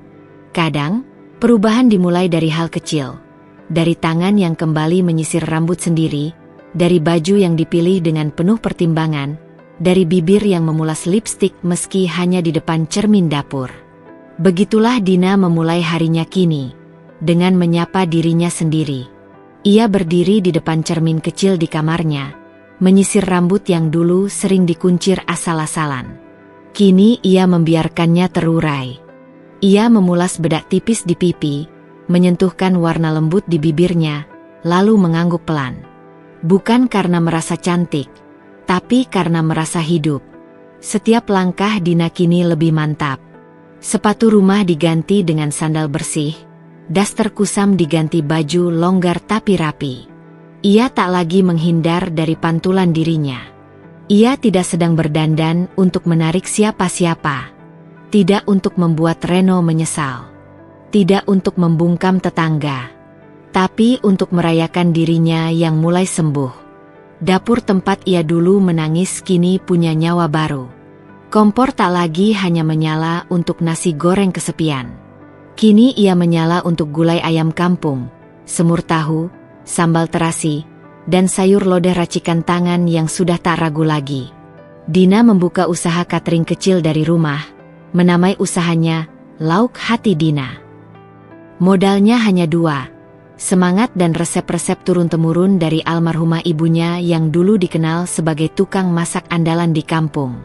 Kadang, perubahan dimulai dari hal kecil. Dari tangan yang kembali menyisir rambut sendiri, dari baju yang dipilih dengan penuh pertimbangan, dari bibir yang memulas lipstik meski hanya di depan cermin dapur. Begitulah Dina memulai harinya kini, dengan menyapa dirinya sendiri. Ia berdiri di depan cermin kecil di kamarnya, menyisir rambut yang dulu sering dikuncir asal-asalan. Kini ia membiarkannya terurai. Ia memulas bedak tipis di pipi, menyentuhkan warna lembut di bibirnya, lalu mengangguk pelan. Bukan karena merasa cantik, tapi karena merasa hidup. Setiap langkah Dina kini lebih mantap. Sepatu rumah diganti dengan sandal bersih, daster kusam diganti baju longgar tapi rapi. Ia tak lagi menghindar dari pantulan dirinya. Ia tidak sedang berdandan untuk menarik siapa-siapa. Tidak untuk membuat Reno menyesal. Tidak untuk membungkam tetangga. Tapi untuk merayakan dirinya yang mulai sembuh. Dapur tempat ia dulu menangis kini punya nyawa baru. Kompor tak lagi hanya menyala untuk nasi goreng kesepian. Kini ia menyala untuk gulai ayam kampung, semur tahu, sambal terasi, dan sayur lodeh racikan tangan yang sudah tak ragu lagi. Dina membuka usaha catering kecil dari rumah, menamai usahanya Lauk Hati Dina. Modalnya hanya 2. Semangat dan resep-resep turun-temurun dari almarhumah ibunya yang dulu dikenal sebagai tukang masak andalan di kampung.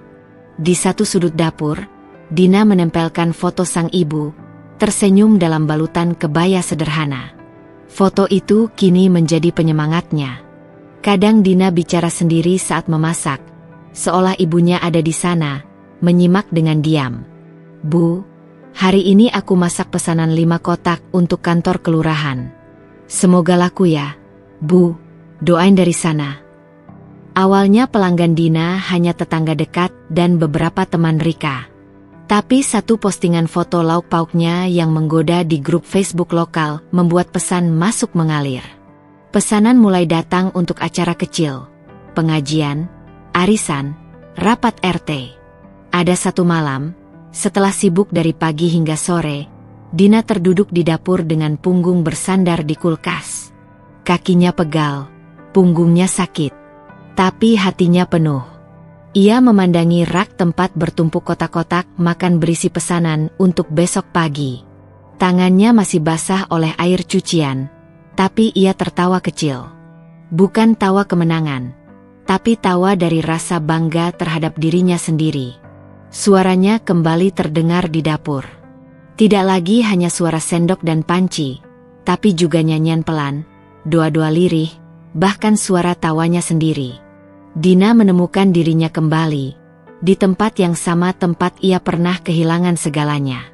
Di satu sudut dapur, Dina menempelkan foto sang ibu, tersenyum dalam balutan kebaya sederhana. Foto itu kini menjadi penyemangatnya. Kadang Dina bicara sendiri saat memasak, seolah ibunya ada di sana, menyimak dengan diam. "Bu, hari ini aku masak pesanan 5 kotak untuk kantor kelurahan. Semoga laku ya, Bu, doain dari sana." Awalnya pelanggan Dina hanya tetangga dekat dan beberapa teman Rika. Tapi satu postingan foto lauk pauknya yang menggoda di grup Facebook lokal membuat pesan masuk mengalir. Pesanan mulai datang untuk acara kecil, pengajian, arisan, rapat RT. Ada satu malam, setelah sibuk dari pagi hingga sore, Dina terduduk di dapur dengan punggung bersandar di kulkas. Kakinya pegal, punggungnya sakit, tapi hatinya penuh. Ia memandangi rak tempat bertumpuk kotak-kotak makan berisi pesanan untuk besok pagi. Tangannya masih basah oleh air cucian, tapi ia tertawa kecil. Bukan tawa kemenangan, tapi tawa dari rasa bangga terhadap dirinya sendiri. Suaranya kembali terdengar di dapur. Tidak lagi hanya suara sendok dan panci, tapi juga nyanyian pelan, doa-doa lirih, bahkan suara tawanya sendiri. Dina menemukan dirinya kembali, di tempat yang sama tempat ia pernah kehilangan segalanya.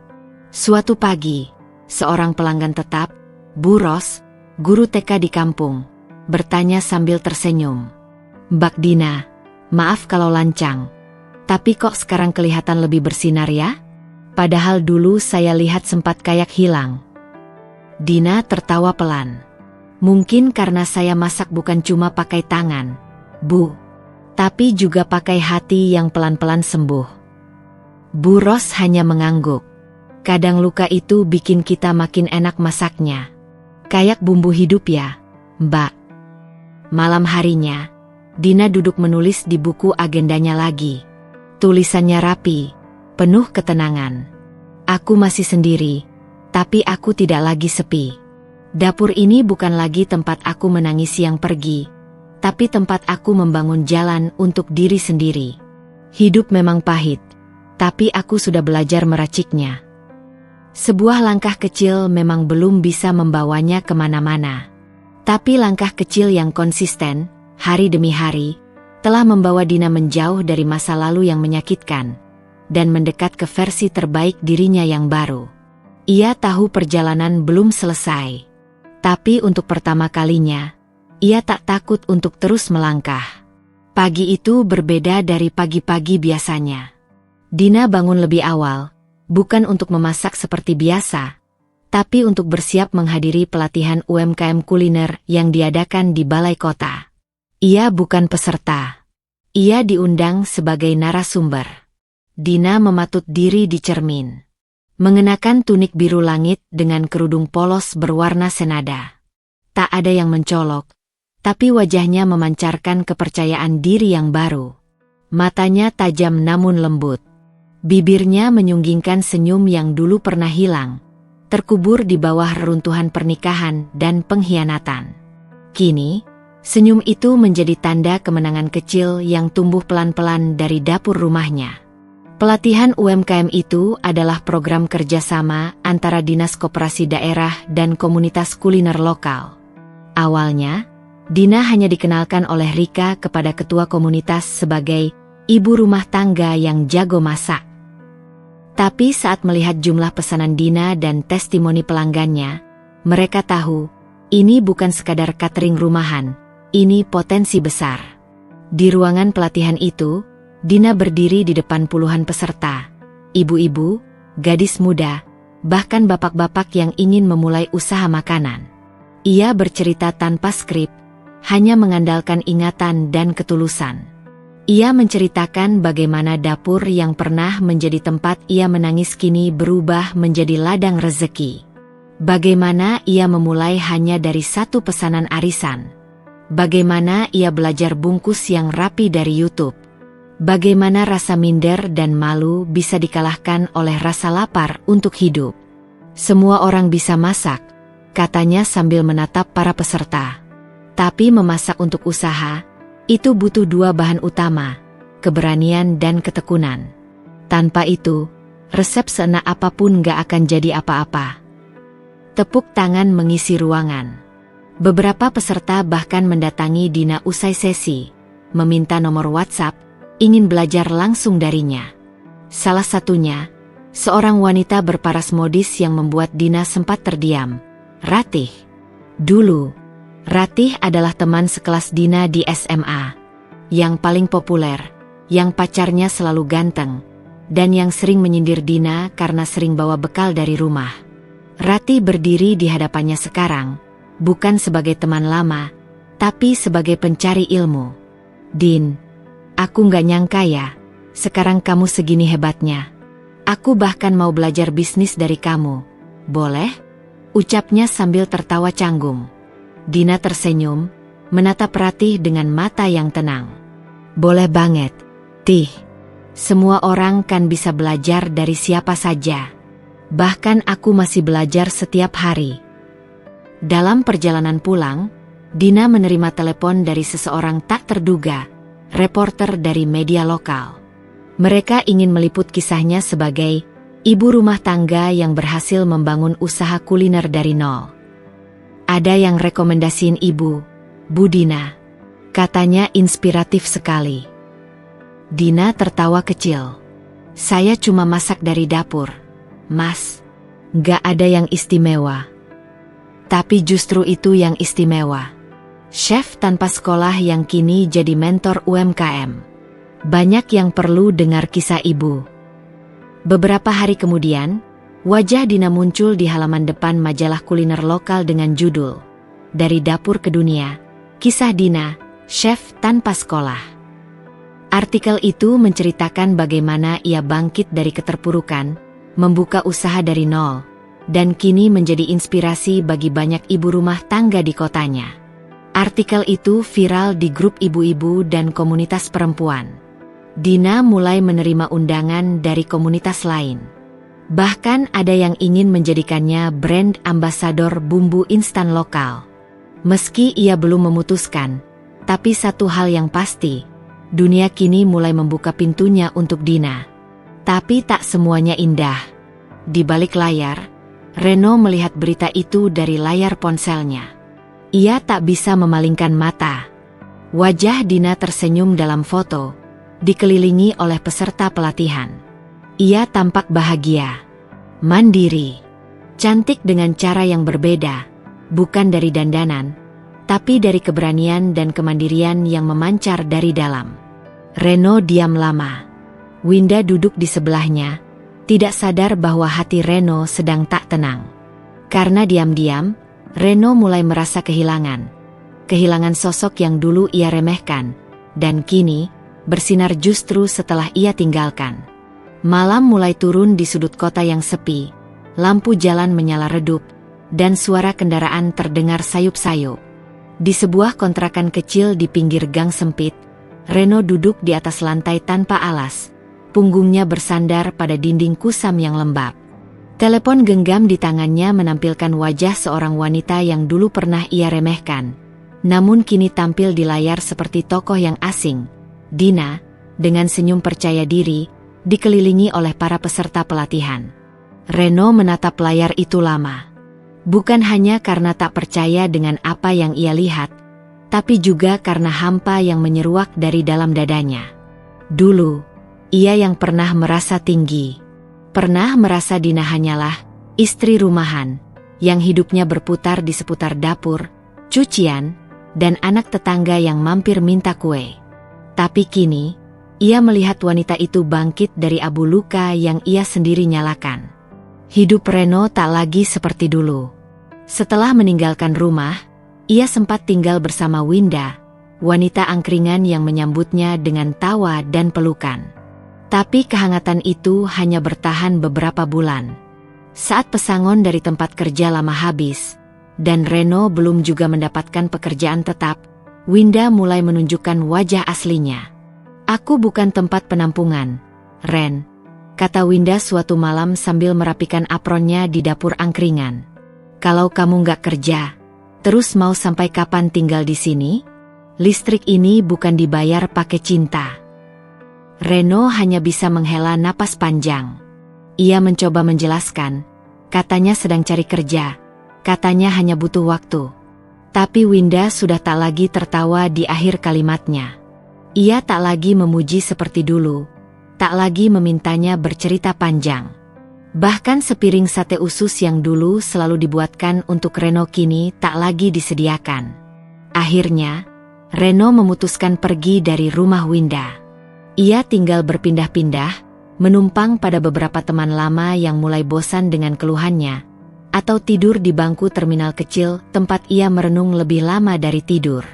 Suatu pagi, seorang pelanggan tetap, Bu Ros, guru TK di kampung, bertanya sambil tersenyum. "Mbak Dina, maaf kalau lancang, tapi kok sekarang kelihatan lebih bersinar ya? Padahal dulu saya lihat sempat kayak hilang." Dina tertawa pelan. "Mungkin karena saya masak bukan cuma pakai tangan, Bu, tapi juga pakai hati yang pelan-pelan sembuh." Bu Ros hanya mengangguk. "Kadang luka itu bikin kita makin enak masaknya. Kayak bumbu hidup ya, Mbak." Malam harinya, Dina duduk menulis di buku agendanya lagi. Tulisannya rapi, penuh ketenangan. Aku masih sendiri, tapi aku tidak lagi sepi. Dapur ini bukan lagi tempat aku menangis yang pergi, tapi tempat aku membangun jalan untuk diri sendiri. Hidup memang pahit, tapi aku sudah belajar meraciknya. Sebuah langkah kecil memang belum bisa membawanya kemana-mana. Tapi langkah kecil yang konsisten, hari demi hari, telah membawa Dina menjauh dari masa lalu yang menyakitkan, dan mendekat ke versi terbaik dirinya yang baru. Ia tahu perjalanan belum selesai. Tapi untuk pertama kalinya, ia tak takut untuk terus melangkah. Pagi itu berbeda dari pagi-pagi biasanya. Dina bangun lebih awal, bukan untuk memasak seperti biasa, tapi untuk bersiap menghadiri pelatihan UMKM kuliner yang diadakan di Balai Kota. Ia bukan peserta. Ia diundang sebagai narasumber. Dina mematut diri di cermin. Mengenakan tunik biru langit dengan kerudung polos berwarna senada. Tak ada yang mencolok, tapi wajahnya memancarkan kepercayaan diri yang baru. Matanya tajam namun lembut. Bibirnya menyunggingkan senyum yang dulu pernah hilang, terkubur di bawah reruntuhan pernikahan dan pengkhianatan. Kini, senyum itu menjadi tanda kemenangan kecil yang tumbuh pelan-pelan dari dapur rumahnya. Pelatihan UMKM itu adalah program kerjasama antara Dinas Koperasi Daerah dan komunitas kuliner lokal. Awalnya, Dina hanya dikenalkan oleh Rika kepada ketua komunitas sebagai ibu rumah tangga yang jago masak. Tapi saat melihat jumlah pesanan Dina dan testimoni pelanggannya, mereka tahu, ini bukan sekadar catering rumahan, ini potensi besar. Di ruangan pelatihan itu, Dina berdiri di depan puluhan peserta, ibu-ibu, gadis muda, bahkan bapak-bapak yang ingin memulai usaha makanan. Ia bercerita tanpa skrip, hanya mengandalkan ingatan dan ketulusan. Ia menceritakan bagaimana dapur yang pernah menjadi tempat ia menangis kini berubah menjadi ladang rezeki. Bagaimana ia memulai hanya dari satu pesanan arisan. Bagaimana ia belajar bungkus yang rapi dari YouTube. Bagaimana rasa minder dan malu bisa dikalahkan oleh rasa lapar untuk hidup. Semua orang bisa masak, katanya sambil menatap para peserta. Tapi memasak untuk usaha, itu butuh dua bahan utama, keberanian dan ketekunan. Tanpa itu, resep seenak apapun gak akan jadi apa-apa. Tepuk tangan mengisi ruangan. Beberapa peserta bahkan mendatangi Dina usai sesi, meminta nomor WhatsApp, ingin belajar langsung darinya. Salah satunya, seorang wanita berparas modis yang membuat Dina sempat terdiam, Ratih. Dulu, Ratih adalah teman sekelas Dina di SMA, yang paling populer, yang pacarnya selalu ganteng, dan yang sering menyindir Dina karena sering bawa bekal dari rumah. Ratih berdiri di hadapannya sekarang, bukan sebagai teman lama, tapi sebagai pencari ilmu. Din, aku nggak nyangka ya, sekarang kamu segini hebatnya. Aku bahkan mau belajar bisnis dari kamu. Boleh? Ucapnya sambil tertawa canggung. Dina tersenyum, menatap Ratih dengan mata yang tenang. Boleh banget, Tih. Semua orang kan bisa belajar dari siapa saja. Bahkan aku masih belajar setiap hari. Dalam perjalanan pulang, Dina menerima telepon dari seseorang tak terduga, reporter dari media lokal. Mereka ingin meliput kisahnya sebagai ibu rumah tangga yang berhasil membangun usaha kuliner dari nol. Ada yang rekomendasiin ibu, Bu Dina. Katanya inspiratif sekali. Dina tertawa kecil. Saya cuma masak dari dapur, Mas. Gak ada yang istimewa. Tapi justru itu yang istimewa. Chef tanpa sekolah yang kini jadi mentor UMKM. Banyak yang perlu dengar kisah ibu. Beberapa hari kemudian, wajah Dina muncul di halaman depan majalah kuliner lokal dengan judul Dari Dapur ke Dunia, Kisah Dina, Chef Tanpa Sekolah. Artikel itu menceritakan bagaimana ia bangkit dari keterpurukan, membuka usaha dari nol, dan kini menjadi inspirasi bagi banyak ibu rumah tangga di kotanya. Artikel itu viral di grup ibu-ibu dan komunitas perempuan. Dina mulai menerima undangan dari komunitas lain. Bahkan ada yang ingin menjadikannya brand ambasador bumbu instan lokal. Meski ia belum memutuskan, tapi satu hal yang pasti, dunia kini mulai membuka pintunya untuk Dina. Tapi tak semuanya indah. Di balik layar, Reno melihat berita itu dari layar ponselnya. Ia tak bisa memalingkan mata. Wajah Dina tersenyum dalam foto, dikelilingi oleh peserta pelatihan. Ia tampak bahagia, mandiri, cantik dengan cara yang berbeda, bukan dari dandanan, tapi dari keberanian dan kemandirian yang memancar dari dalam. Reno diam lama. Winda duduk di sebelahnya, tidak sadar bahwa hati Reno sedang tak tenang. Karena diam-diam, Reno mulai merasa kehilangan sosok yang dulu ia remehkan, dan kini bersinar justru setelah ia tinggalkan. Malam mulai turun di sudut kota yang sepi, lampu jalan menyala redup, dan suara kendaraan terdengar sayup-sayup. Di sebuah kontrakan kecil di pinggir gang sempit, Reno duduk di atas lantai tanpa alas, punggungnya bersandar pada dinding kusam yang lembab. Telepon genggam di tangannya menampilkan wajah seorang wanita yang dulu pernah ia remehkan, namun kini tampil di layar seperti tokoh yang asing. Dina, dengan senyum percaya diri, dikelilingi oleh para peserta pelatihan. Reno menatap layar itu lama. Bukan hanya karena tak percaya dengan apa yang ia lihat, tapi juga karena hampa yang menyeruak dari dalam dadanya. Dulu, ia yang pernah merasa tinggi. Pernah merasa Dina hanyalah istri rumahan, yang hidupnya berputar di seputar dapur, cucian, dan anak tetangga yang mampir minta kue. Tapi kini, ia melihat wanita itu bangkit dari abu luka yang ia sendiri nyalakan. Hidup Reno tak lagi seperti dulu. Setelah meninggalkan rumah, ia sempat tinggal bersama Winda, wanita angkringan yang menyambutnya dengan tawa dan pelukan. Tapi kehangatan itu hanya bertahan beberapa bulan. Saat pesangon dari tempat kerja lama habis, dan Reno belum juga mendapatkan pekerjaan tetap, Winda mulai menunjukkan wajah aslinya. "Aku bukan tempat penampungan, Ren," kata Winda suatu malam sambil merapikan apronnya di dapur angkringan. "Kalau kamu nggak kerja, terus mau sampai kapan tinggal di sini? Listrik ini bukan dibayar pakai cinta." Reno hanya bisa menghela napas panjang. Ia mencoba menjelaskan, katanya sedang cari kerja, katanya hanya butuh waktu. Tapi Winda sudah tak lagi tertawa di akhir kalimatnya. Ia tak lagi memuji seperti dulu, tak lagi memintanya bercerita panjang. Bahkan sepiring sate usus yang dulu selalu dibuatkan untuk Reno kini tak lagi disediakan. Akhirnya, Reno memutuskan pergi dari rumah Winda. Ia tinggal berpindah-pindah, menumpang pada beberapa teman lama yang mulai bosan dengan keluhannya, atau tidur di bangku terminal kecil tempat ia merenung lebih lama dari tidur.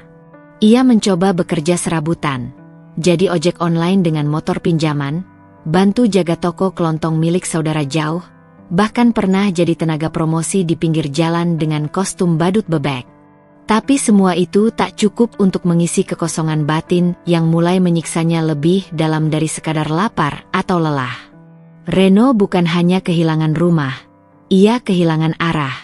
Ia mencoba bekerja serabutan, jadi ojek online dengan motor pinjaman, bantu jaga toko kelontong milik saudara jauh, bahkan pernah jadi tenaga promosi di pinggir jalan dengan kostum badut bebek. Tapi semua itu tak cukup untuk mengisi kekosongan batin yang mulai menyiksanya lebih dalam dari sekadar lapar atau lelah. Reno bukan hanya kehilangan rumah, ia kehilangan arah.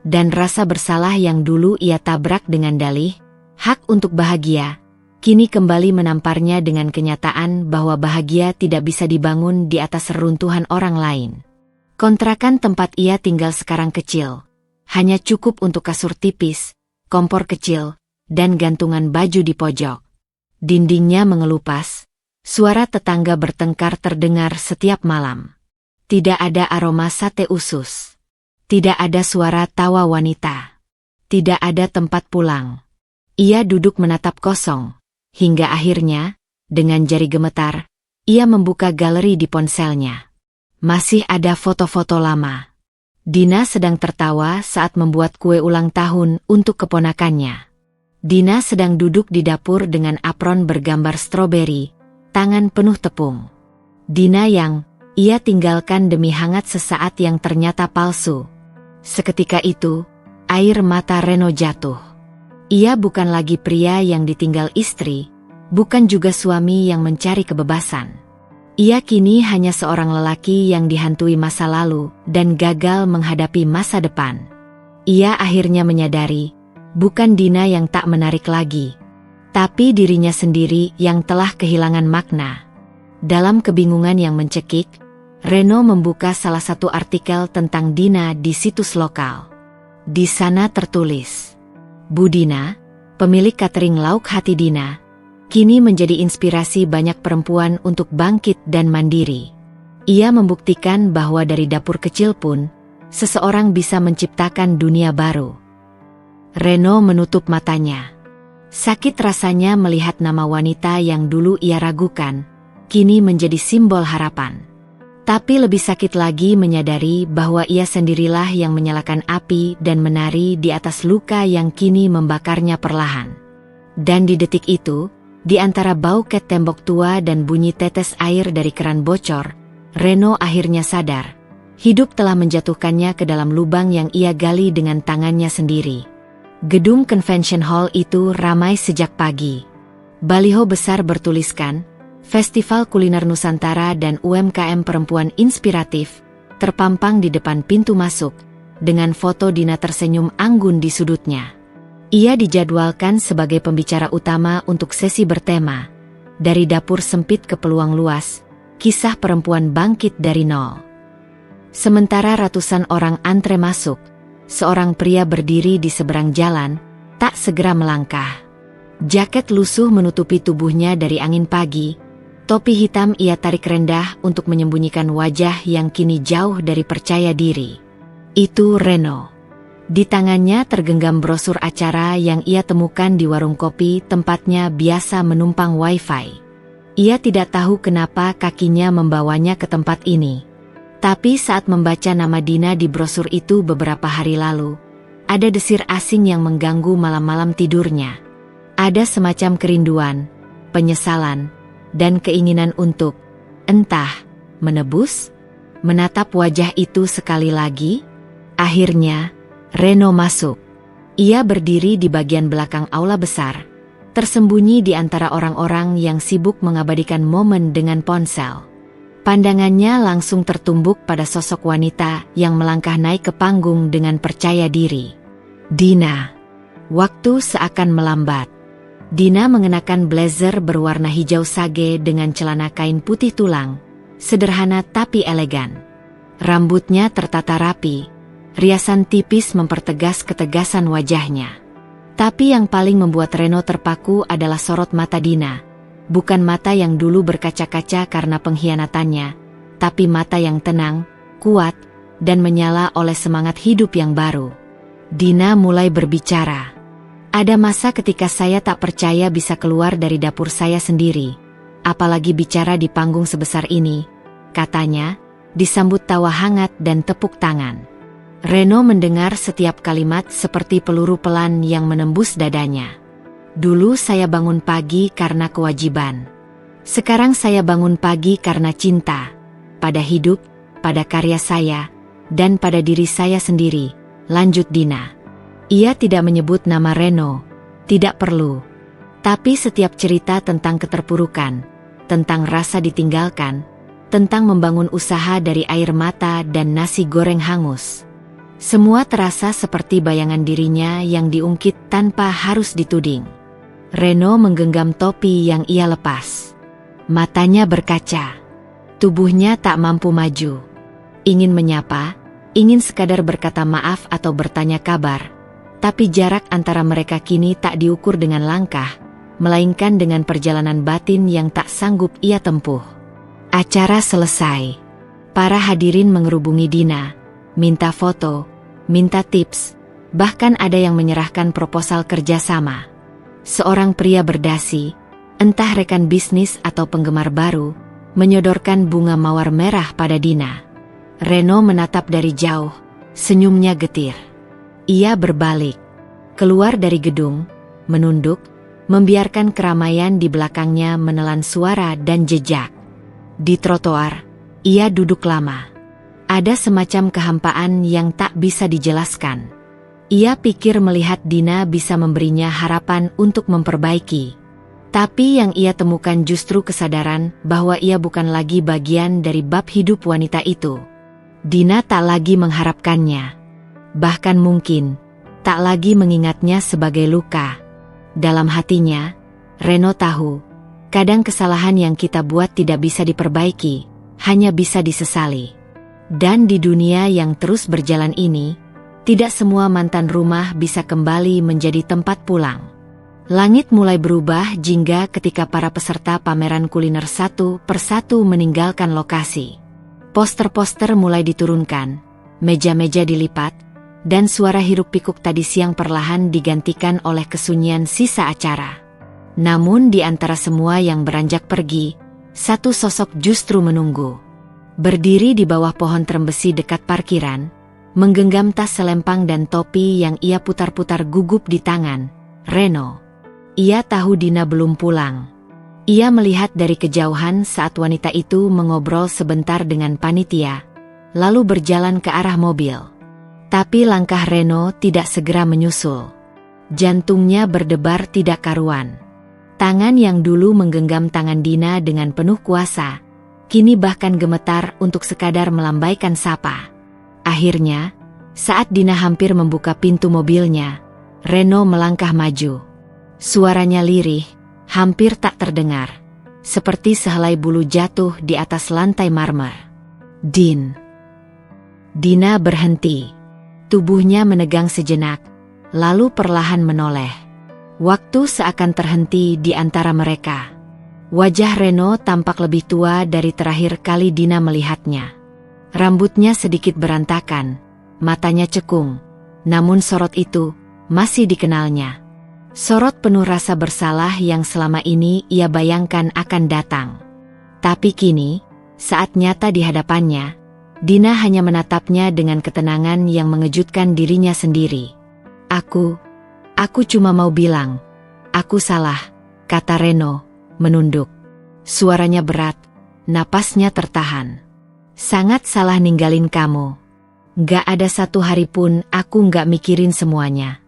Dan rasa bersalah yang dulu ia tabrak dengan dalih, hak untuk bahagia, kini kembali menamparnya dengan kenyataan bahwa bahagia tidak bisa dibangun di atas reruntuhan orang lain. Kontrakan tempat ia tinggal sekarang kecil, hanya cukup untuk kasur tipis, kompor kecil, dan gantungan baju di pojok. Dindingnya mengelupas, suara tetangga bertengkar terdengar setiap malam. Tidak ada aroma sate usus. Tidak ada suara tawa wanita. Tidak ada tempat pulang. Ia duduk menatap kosong, hingga akhirnya, dengan jari gemetar, ia membuka galeri di ponselnya. Masih ada foto-foto lama. Dina sedang tertawa saat membuat kue ulang tahun untuk keponakannya. Dina sedang duduk di dapur dengan apron bergambar stroberi, tangan penuh tepung. Dina yang ia tinggalkan demi hangat sesaat yang ternyata palsu. Seketika itu, air mata Reno jatuh. Ia bukan lagi pria yang ditinggal istri, bukan juga suami yang mencari kebebasan. Ia kini hanya seorang lelaki yang dihantui masa lalu dan gagal menghadapi masa depan. Ia akhirnya menyadari, bukan Dina yang tak menarik lagi, tapi dirinya sendiri yang telah kehilangan makna. Dalam kebingungan yang mencekik, Reno membuka salah satu artikel tentang Dina di situs lokal. Di sana tertulis, Bu Dina, pemilik catering Lauk Hati Dina, kini menjadi inspirasi banyak perempuan untuk bangkit dan mandiri. Ia membuktikan bahwa dari dapur kecil pun, seseorang bisa menciptakan dunia baru. Reno menutup matanya. Sakit rasanya melihat nama wanita yang dulu ia ragukan, kini menjadi simbol harapan. Tapi lebih sakit lagi menyadari bahwa ia sendirilah yang menyalakan api dan menari di atas luka yang kini membakarnya perlahan. Dan di detik itu, di antara bau ket tembok tua dan bunyi tetes air dari keran bocor, Reno akhirnya sadar. Hidup telah menjatuhkannya ke dalam lubang yang ia gali dengan tangannya sendiri. Gedung convention hall itu ramai sejak pagi. Baliho besar bertuliskan, Festival Kuliner Nusantara dan UMKM Perempuan Inspiratif, terpampang di depan pintu masuk, dengan foto Dina tersenyum anggun di sudutnya. Ia dijadwalkan sebagai pembicara utama untuk sesi bertema, dari dapur sempit ke peluang luas, kisah perempuan bangkit dari nol. Sementara ratusan orang antre masuk, seorang pria berdiri di seberang jalan, tak segera melangkah. Jaket lusuh menutupi tubuhnya dari angin pagi. Topi hitam ia tarik rendah untuk menyembunyikan wajah yang kini jauh dari percaya diri. Itu Reno. Di tangannya tergenggam brosur acara yang ia temukan di warung kopi tempatnya biasa menumpang wifi. Ia tidak tahu kenapa kakinya membawanya ke tempat ini. Tapi saat membaca nama Dina di brosur itu beberapa hari lalu, ada desir asing yang mengganggu malam-malam tidurnya. Ada semacam kerinduan, penyesalan, dan keinginan untuk, entah, menebus, menatap wajah itu sekali lagi. Akhirnya, Reno masuk. Ia berdiri di bagian belakang aula besar, tersembunyi di antara orang-orang yang sibuk mengabadikan momen dengan ponsel. Pandangannya langsung tertumbuk pada sosok wanita yang melangkah naik ke panggung dengan percaya diri. Dina. Waktu seakan melambat. Dina mengenakan blazer berwarna hijau sage dengan celana kain putih tulang, sederhana tapi elegan. Rambutnya tertata rapi, riasan tipis mempertegas ketegasan wajahnya. Tapi yang paling membuat Reno terpaku adalah sorot mata Dina. Bukan mata yang dulu berkaca-kaca karena pengkhianatannya, tapi mata yang tenang, kuat, dan menyala oleh semangat hidup yang baru. Dina mulai berbicara. Ada masa ketika saya tak percaya bisa keluar dari dapur saya sendiri, apalagi bicara di panggung sebesar ini, katanya, disambut tawa hangat dan tepuk tangan. Reno mendengar setiap kalimat seperti peluru pelan yang menembus dadanya. Dulu saya bangun pagi karena kewajiban. Sekarang saya bangun pagi karena cinta, pada hidup, pada karya saya, dan pada diri saya sendiri, lanjut Dina. Ia tidak menyebut nama Reno, tidak perlu. Tapi setiap cerita tentang keterpurukan, tentang rasa ditinggalkan, tentang membangun usaha dari air mata dan nasi goreng hangus. Semua terasa seperti bayangan dirinya yang diungkit tanpa harus dituding. Reno menggenggam topi yang ia lepas. Matanya berkaca. Tubuhnya tak mampu maju. Ingin menyapa, ingin sekadar berkata maaf atau bertanya kabar. Tapi jarak antara mereka kini tak diukur dengan langkah, melainkan dengan perjalanan batin yang tak sanggup ia tempuh. Acara selesai. Para hadirin mengerubungi Dina, minta foto, minta tips, bahkan ada yang menyerahkan proposal kerjasama. Seorang pria berdasi, entah rekan bisnis atau penggemar baru, menyodorkan bunga mawar merah pada Dina. Reno menatap dari jauh, senyumnya getir. Ia berbalik, keluar dari gedung, menunduk, membiarkan keramaian di belakangnya menelan suara dan jejak. Di trotoar, ia duduk lama. Ada semacam kehampaan yang tak bisa dijelaskan. Ia pikir melihat Dina bisa memberinya harapan untuk memperbaiki. Tapi yang ia temukan justru kesadaran bahwa ia bukan lagi bagian dari bab hidup wanita itu. Dina tak lagi mengharapkannya. Bahkan mungkin, tak lagi mengingatnya sebagai luka. Dalam hatinya, Reno tahu, kadang kesalahan yang kita buat tidak bisa diperbaiki, hanya bisa disesali. Dan di dunia yang terus berjalan ini, tidak semua mantan rumah bisa kembali menjadi tempat pulang. Langit mulai berubah jingga ketika para peserta pameran kuliner satu persatu meninggalkan lokasi. Poster-poster mulai diturunkan, meja-meja dilipat, dan suara hiruk-pikuk tadi siang perlahan digantikan oleh kesunyian sisa acara. Namun di antara semua yang beranjak pergi, satu sosok justru menunggu. Berdiri di bawah pohon trembesi dekat parkiran, menggenggam tas selempang dan topi yang ia putar-putar gugup di tangan, Reno. Ia tahu Dina belum pulang. Ia melihat dari kejauhan saat wanita itu mengobrol sebentar dengan panitia, lalu berjalan ke arah mobil. Tapi langkah Reno tidak segera menyusul. Jantungnya berdebar tidak karuan. Tangan yang dulu menggenggam tangan Dina dengan penuh kuasa, kini bahkan gemetar untuk sekadar melambaikan sapa. Akhirnya, saat Dina hampir membuka pintu mobilnya, Reno melangkah maju. Suaranya lirih, hampir tak terdengar, seperti sehelai bulu jatuh di atas lantai marmer. Din. Dina berhenti. Tubuhnya menegang sejenak, lalu perlahan menoleh. Waktu seakan terhenti di antara mereka. Wajah Reno tampak lebih tua dari terakhir kali Dina melihatnya. Rambutnya sedikit berantakan, matanya cekung, namun sorot itu masih dikenalnya. Sorot penuh rasa bersalah yang selama ini ia bayangkan akan datang. Tapi kini, saat nyata di hadapannya, Dina hanya menatapnya dengan ketenangan yang mengejutkan dirinya sendiri. Aku cuma mau bilang, aku salah, kata Reno, menunduk. Suaranya berat, napasnya tertahan. Sangat salah ninggalin kamu. Gak ada satu hari pun aku gak mikirin semuanya.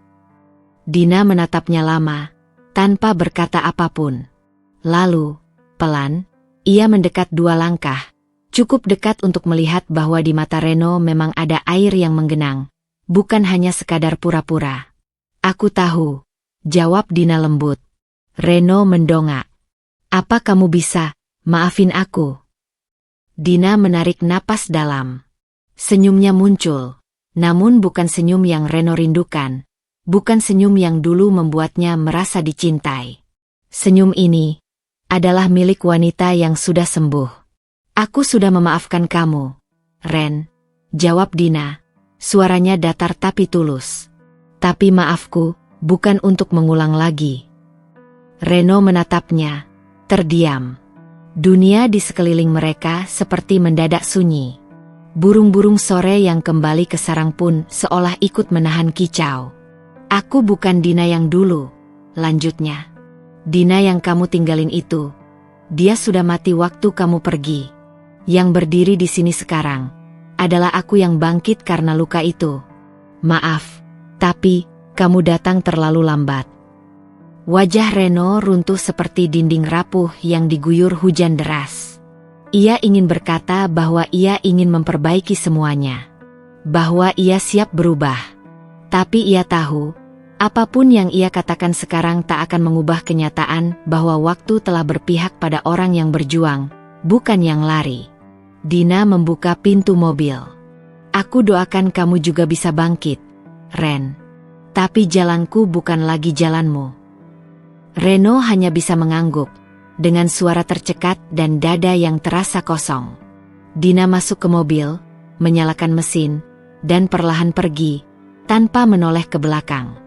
Dina menatapnya lama, tanpa berkata apapun. Lalu, pelan, ia mendekat 2 langkah, cukup dekat untuk melihat bahwa di mata Reno memang ada air yang menggenang, bukan hanya sekadar pura-pura. Aku tahu, jawab Dina lembut. Reno mendongak. Apa kamu bisa, maafin aku? Dina menarik napas dalam. Senyumnya muncul, namun bukan senyum yang Reno rindukan. Bukan senyum yang dulu membuatnya merasa dicintai. Senyum ini adalah milik wanita yang sudah sembuh. Aku sudah memaafkan kamu, Ren, jawab Dina. Suaranya datar tapi tulus. Tapi maafku bukan untuk mengulang lagi. Reno menatapnya, terdiam. Dunia di sekeliling mereka seperti mendadak sunyi. Burung-burung sore yang kembali ke sarang pun seolah ikut menahan kicau. Aku bukan Dina yang dulu, lanjutnya. Dina yang kamu tinggalin itu, dia sudah mati waktu kamu pergi. Yang berdiri di sini sekarang, adalah aku yang bangkit karena luka itu. Maaf, tapi kamu datang terlalu lambat. Wajah Reno runtuh seperti dinding rapuh yang diguyur hujan deras. Ia ingin berkata bahwa ia ingin memperbaiki semuanya. Bahwa ia siap berubah. Tapi ia tahu, apapun yang ia katakan sekarang tak akan mengubah kenyataan bahwa waktu telah berpihak pada orang yang berjuang, bukan yang lari. Dina membuka pintu mobil. Aku doakan kamu juga bisa bangkit, Ren. Tapi jalanku bukan lagi jalanmu. Reno hanya bisa mengangguk, dengan suara tercekat dan dada yang terasa kosong. Dina masuk ke mobil, menyalakan mesin, dan perlahan pergi, tanpa menoleh ke belakang.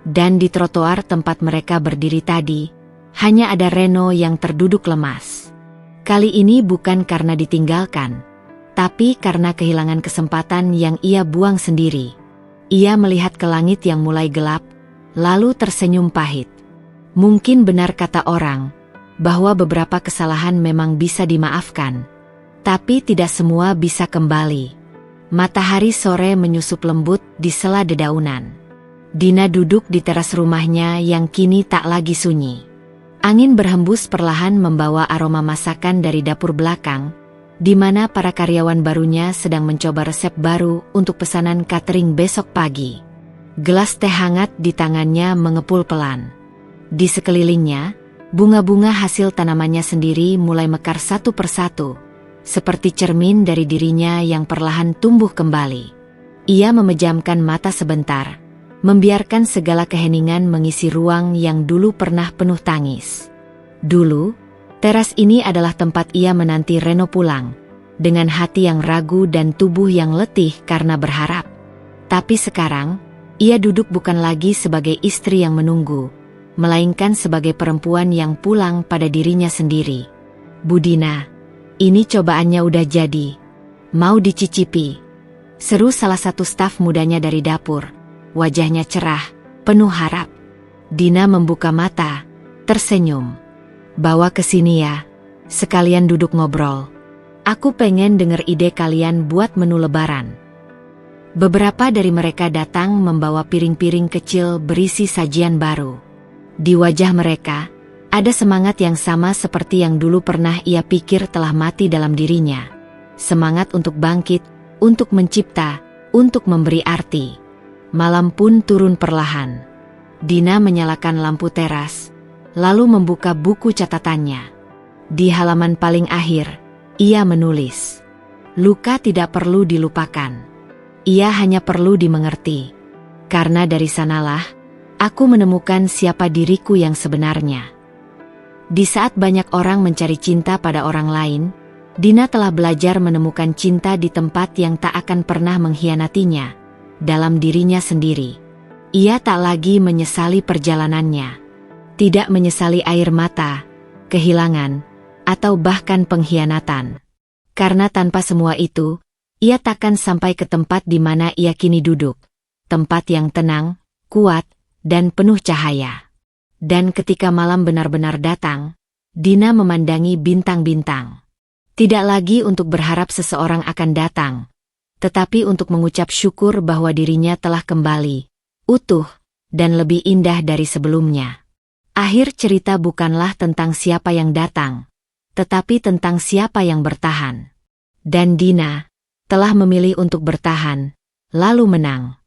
Dan di trotoar tempat mereka berdiri tadi, hanya ada Reno yang terduduk lemas. Kali ini bukan karena ditinggalkan, tapi karena kehilangan kesempatan yang ia buang sendiri. Ia melihat ke langit yang mulai gelap, lalu tersenyum pahit. Mungkin benar kata orang, bahwa beberapa kesalahan memang bisa dimaafkan, tapi tidak semua bisa kembali. Matahari sore menyusup lembut di sela dedaunan. Dina duduk di teras rumahnya yang kini tak lagi sunyi. Angin berhembus perlahan membawa aroma masakan dari dapur belakang, di mana para karyawan barunya sedang mencoba resep baru untuk pesanan catering besok pagi. Gelas teh hangat di tangannya mengepul pelan. Di sekelilingnya, bunga-bunga hasil tanamannya sendiri mulai mekar satu persatu, seperti cermin dari dirinya yang perlahan tumbuh kembali. Ia memejamkan mata sebentar, membiarkan segala keheningan mengisi ruang yang dulu pernah penuh tangis. Dulu, teras ini adalah tempat ia menanti Reno pulang, dengan hati yang ragu dan tubuh yang letih karena berharap. Tapi sekarang, ia duduk bukan lagi sebagai istri yang menunggu, melainkan sebagai perempuan yang pulang pada dirinya sendiri. "Bu Dina, ini cobaannya udah jadi. Mau dicicipi?" seru salah satu staf mudanya dari dapur. Wajahnya cerah, penuh harap. Dina membuka mata, tersenyum. "Bawa ke sini ya, sekalian duduk ngobrol. Aku pengen denger ide kalian buat menu lebaran." Beberapa dari mereka datang membawa piring-piring kecil berisi sajian baru. Di wajah mereka, ada semangat yang sama seperti yang dulu pernah ia pikir telah mati dalam dirinya. Semangat untuk bangkit, untuk mencipta, untuk memberi arti. Malam pun turun perlahan. Dina menyalakan lampu teras, lalu membuka buku catatannya. Di halaman paling akhir, ia menulis, "Luka tidak perlu dilupakan. Ia hanya perlu dimengerti. Karena dari sanalah, aku menemukan siapa diriku yang sebenarnya." Di saat banyak orang mencari cinta pada orang lain, Dina telah belajar menemukan cinta di tempat yang tak akan pernah mengkhianatinya, dalam dirinya sendiri. Ia tak lagi menyesali perjalanannya. Tidak menyesali air mata, kehilangan, atau bahkan pengkhianatan. Karena tanpa semua itu, ia takkan sampai ke tempat di mana ia kini duduk. Tempat yang tenang, kuat, dan penuh cahaya. Dan ketika malam benar-benar datang, Dina memandangi bintang-bintang. Tidak lagi untuk berharap seseorang akan datang, tetapi untuk mengucap syukur bahwa dirinya telah kembali, utuh, dan lebih indah dari sebelumnya. Akhir cerita bukanlah tentang siapa yang datang, tetapi tentang siapa yang bertahan. Dan Dina telah memilih untuk bertahan, lalu menang.